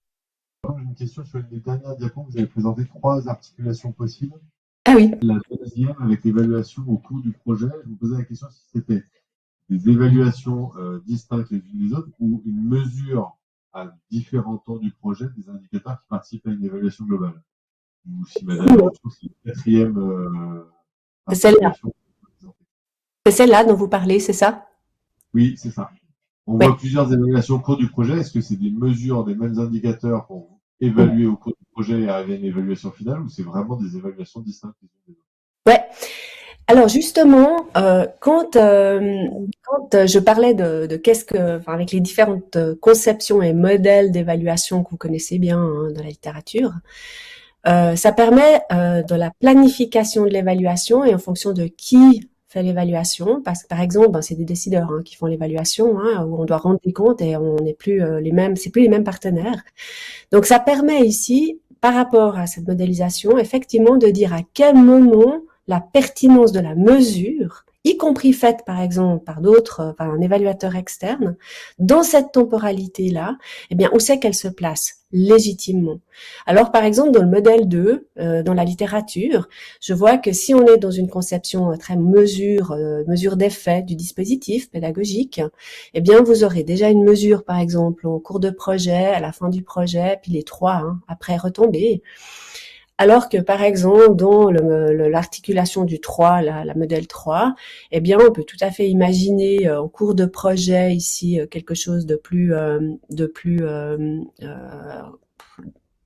Speaker 3: j'ai une question sur les dernières diapos. Vous avez présenté 3 articulations possibles.
Speaker 1: Ah oui.
Speaker 3: La deuxième, avec l'évaluation au cours du projet, je vous posais la question si c'était des évaluations distinctes les unes des autres ou une mesure à différents temps du projet des indicateurs qui participent à une évaluation globale. Ou si madame, je trouve que c'est la quatrième articulation.
Speaker 1: C'est celle-là dont vous parlez, c'est ça?
Speaker 3: Oui, c'est ça. On voit plusieurs évaluations au cours du projet. Est-ce que c'est des mesures des mêmes indicateurs pour évaluer au cours du projet et arriver à une évaluation finale ou c'est vraiment des évaluations distinctes les unes des autres?
Speaker 1: Ouais. Alors justement, quand je parlais de qu'est-ce que, enfin, avec les différentes conceptions et modèles d'évaluation que vous connaissez bien hein, dans la littérature, ça permet de la planification de l'évaluation et en fonction de qui fait l'évaluation, parce que par exemple, ben, c'est des décideurs hein, qui font l'évaluation, hein, où on doit rendre des comptes et on n'est plus les mêmes, c'est plus les mêmes partenaires. Donc ça permet ici, par rapport à cette modélisation, effectivement de dire à quel moment la pertinence de la mesure, y compris faite par exemple par d'autres, par un évaluateur externe, dans cette temporalité-là, eh bien où c'est qu'elle se place légitimement. Alors par exemple dans le modèle 2, dans la littérature, je vois que si on est dans une conception très mesure d'effet du dispositif pédagogique, eh bien vous aurez déjà une mesure par exemple en cours de projet, à la fin du projet, puis les 3 hein, après retomber. Alors que, par exemple, dans l'articulation du 3, la modèle 3, eh bien, on peut tout à fait imaginer en cours de projet ici quelque chose de plus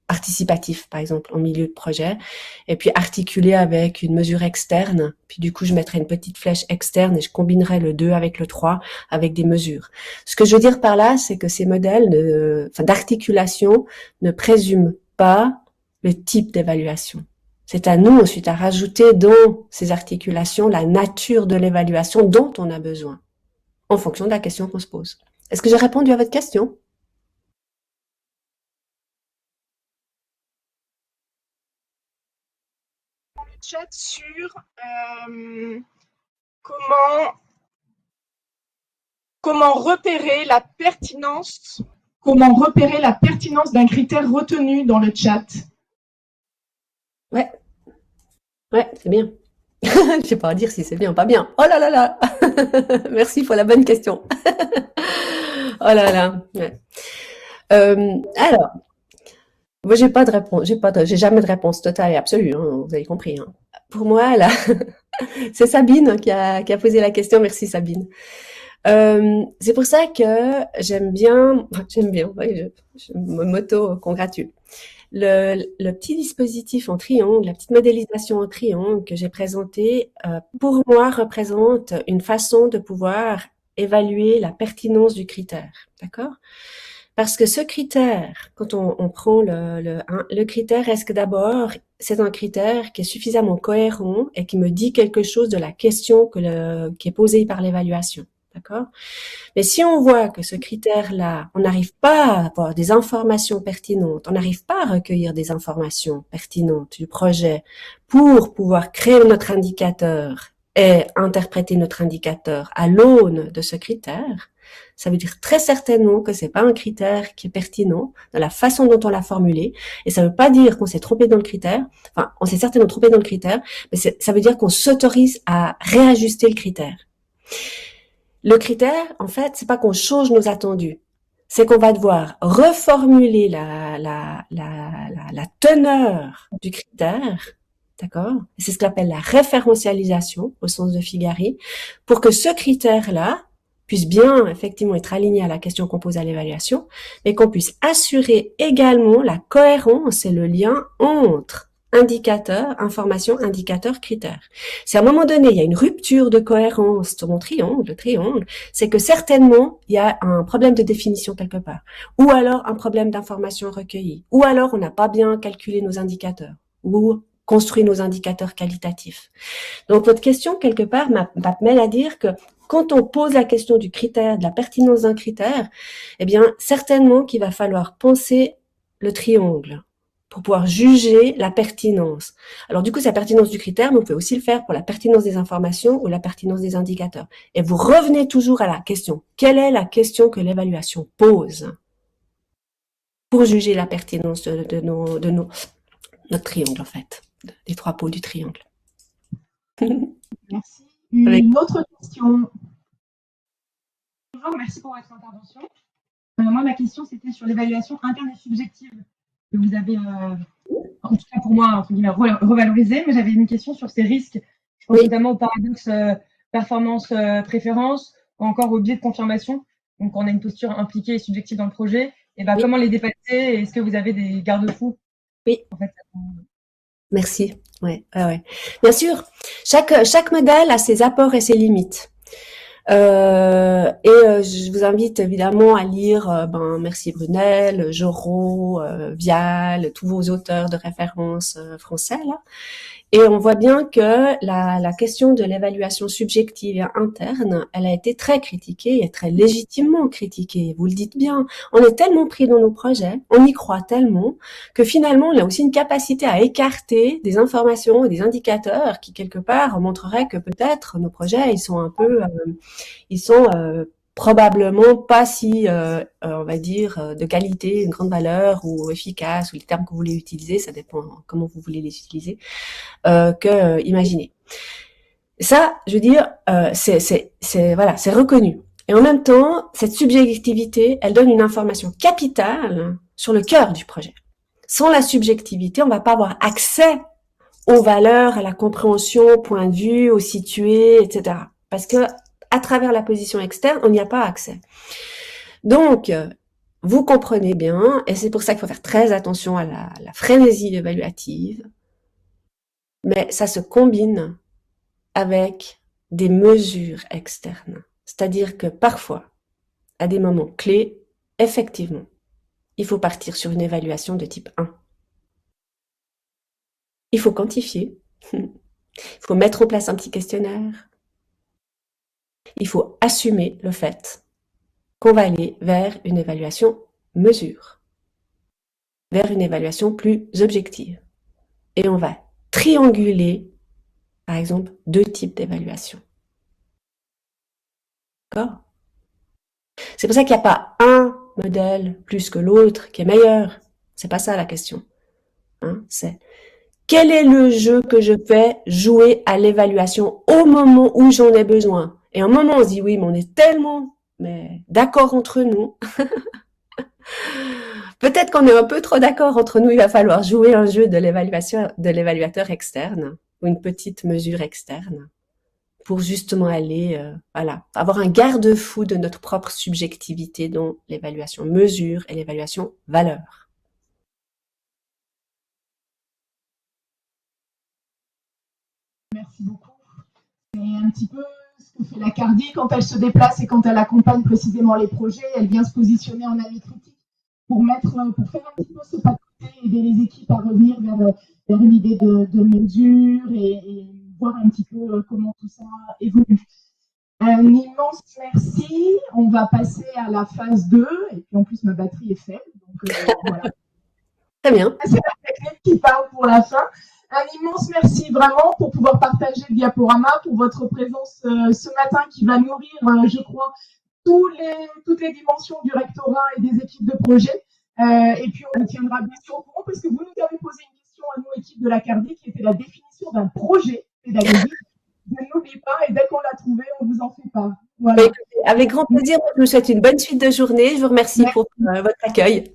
Speaker 1: participatif, par exemple, en milieu de projet, et puis articuler avec une mesure externe. Puis du coup, je mettrai une petite flèche externe et je combinerai le 2 avec le 3 avec des mesures. Ce que je veux dire par là, c'est que ces modèles d'articulation ne présument pas le type d'évaluation. C'est à nous ensuite à rajouter dans ces articulations la nature de l'évaluation dont on a besoin, en fonction de la question qu'on se pose. Est-ce que j'ai répondu à votre question?
Speaker 2: Dans le chat sur comment repérer la pertinence d'un critère retenu dans le chat.
Speaker 1: Ouais, c'est bien. Je sais pas dire si c'est bien ou pas bien. Oh là là là. Merci pour la bonne question. Oh là là. Ouais. Alors, moi j'ai pas de réponse, j'ai jamais de réponse totale et absolue. Hein, vous avez compris. Hein. Pour moi, là, c'est Sabine qui a posé la question. Merci Sabine. C'est pour ça que j'aime bien, ouais, je me m'auto-congratule. Le petit dispositif en triangle, la petite modélisation en triangle que j'ai présenté, pour moi, représente une façon de pouvoir évaluer la pertinence du critère. D'accord? Parce que ce critère, quand on prend le critère, est-ce que d'abord, c'est un critère qui est suffisamment cohérent et qui me dit quelque chose de la question qui est posée par l'évaluation. D'accord? Mais si on voit que ce critère-là, on n'arrive pas à avoir des informations pertinentes, on n'arrive pas à recueillir des informations pertinentes du projet pour pouvoir créer notre indicateur et interpréter notre indicateur à l'aune de ce critère, ça veut dire très certainement que c'est pas un critère qui est pertinent dans la façon dont on l'a formulé, et ça veut pas dire qu'on s'est trompé dans le critère, enfin, on s'est certainement trompé dans le critère, mais ça veut dire qu'on s'autorise à réajuster le critère. Le critère, en fait, c'est pas qu'on change nos attendus, c'est qu'on va devoir reformuler la teneur du critère, d'accord? C'est ce qu'on appelle la référentialisation au sens de Figari, pour que ce critère-là puisse bien effectivement être aligné à la question qu'on pose à l'évaluation, mais qu'on puisse assurer également la cohérence et le lien entre indicateur, information, indicateur, critère. Si à un moment donné, il y a une rupture de cohérence sur mon triangle, le triangle, c'est que certainement, il y a un problème de définition quelque part. Ou alors un problème d'information recueillie. Ou alors on n'a pas bien calculé nos indicateurs. Ou construit nos indicateurs qualitatifs. Donc votre question, quelque part, m'amène à dire que quand on pose la question du critère, de la pertinence d'un critère, eh bien, certainement qu'il va falloir penser le triangle pour pouvoir juger la pertinence. Alors du coup, c'est la pertinence du critère, mais on peut aussi le faire pour la pertinence des informations ou la pertinence des indicateurs. Et vous revenez toujours à la question. Quelle est la question que l'évaluation pose pour juger la pertinence de notre triangle, en fait, des trois pôles du triangle.
Speaker 2: Merci. Une autre question. Bonjour, merci pour votre intervention. Moi, ma question, c'était sur l'évaluation interne et subjective que vous avez, en tout cas pour moi, entre guillemets, revalorisée. Mais j'avais une question sur ces risques. Je pense notamment au paradoxe performance-préférence ou encore au biais de confirmation. Donc, on a une posture impliquée et subjective dans le projet. Et ben, comment les dépasser? Est-ce que vous avez des garde-fous?
Speaker 1: Oui. En fait, merci. Ouais. Bien sûr, chaque modèle a ses apports et ses limites. Je vous invite évidemment à lire Mercier Brunel, Jorot, Vial, tous vos auteurs de référence français là. Et on voit bien que la question de l'évaluation subjective et interne, elle a été très critiquée et très légitimement critiquée. Vous le dites bien. On est tellement pris dans nos projets, on y croit tellement, que finalement, on a aussi une capacité à écarter des informations et des indicateurs qui, quelque part, montreraient que peut-être nos projets, ils sont un peu, probablement pas si, on va dire, de qualité, une grande valeur ou efficace, ou les termes que vous voulez utiliser, ça dépend comment vous voulez les utiliser, que imaginer. Ça, je veux dire, c'est reconnu. Et en même temps, cette subjectivité, elle donne une information capitale sur le cœur du projet. Sans la subjectivité, on va pas avoir accès aux valeurs, à la compréhension, au point de vue, au situé, etc. Parce que à travers la position externe, on n'y a pas accès. Donc, vous comprenez bien, et c'est pour ça qu'il faut faire très attention à la frénésie évaluative, mais ça se combine avec des mesures externes. C'est-à-dire que parfois, à des moments clés, effectivement, il faut partir sur une évaluation de type 1. Il faut quantifier, il faut mettre en place un petit questionnaire, il faut assumer le fait qu'on va aller vers une évaluation mesure, vers une évaluation plus objective. Et on va trianguler, par exemple, 2 types d'évaluation. D'accord? C'est pour ça qu'il n'y a pas un modèle plus que l'autre qui est meilleur. C'est pas ça la question. Hein? C'est quel est le jeu que je fais jouer à l'évaluation au moment où j'en ai besoin? Et à un moment, on se dit oui, mais on est tellement d'accord entre nous. Peut-être qu'on est un peu trop d'accord entre nous. Il va falloir jouer un jeu de l'évaluateur externe ou une petite mesure externe pour justement aller, avoir un garde-fou de notre propre subjectivité dans l'évaluation mesure et l'évaluation valeur.
Speaker 2: Merci beaucoup. C'est un petit peu ce que fait la CARDI quand elle se déplace et quand elle accompagne précisément les projets. Elle vient se positionner en avis critique pour faire un petit peu ce pas de côté, aider les équipes à revenir vers une idée de mesure et voir un petit peu comment tout ça évolue. Un immense merci. On va passer à la phase 2. Et puis en plus, ma batterie est faible. Donc voilà.
Speaker 1: Très bien.
Speaker 2: C'est la technique qui parle pour la fin. Un immense merci vraiment pour pouvoir partager le diaporama, pour votre présence ce matin qui va nourrir, je crois, toutes les dimensions du rectorat et des équipes de projet. Et puis, on vous tiendra bien sûr au courant parce que vous nous avez posé une question à nous, équipe de la CARDI, qui était la définition d'un projet pédagogique. Je n'oublie pas et dès qu'on l'a trouvé, on vous en fait part. Voilà.
Speaker 1: Avec grand plaisir, je vous souhaite une bonne suite de journée. Je vous remercie pour votre accueil.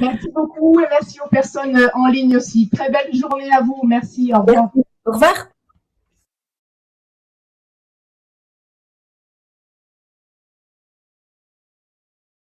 Speaker 2: Merci beaucoup et merci aux personnes en ligne aussi. Très belle journée à vous. Merci. Au revoir.
Speaker 1: Au revoir.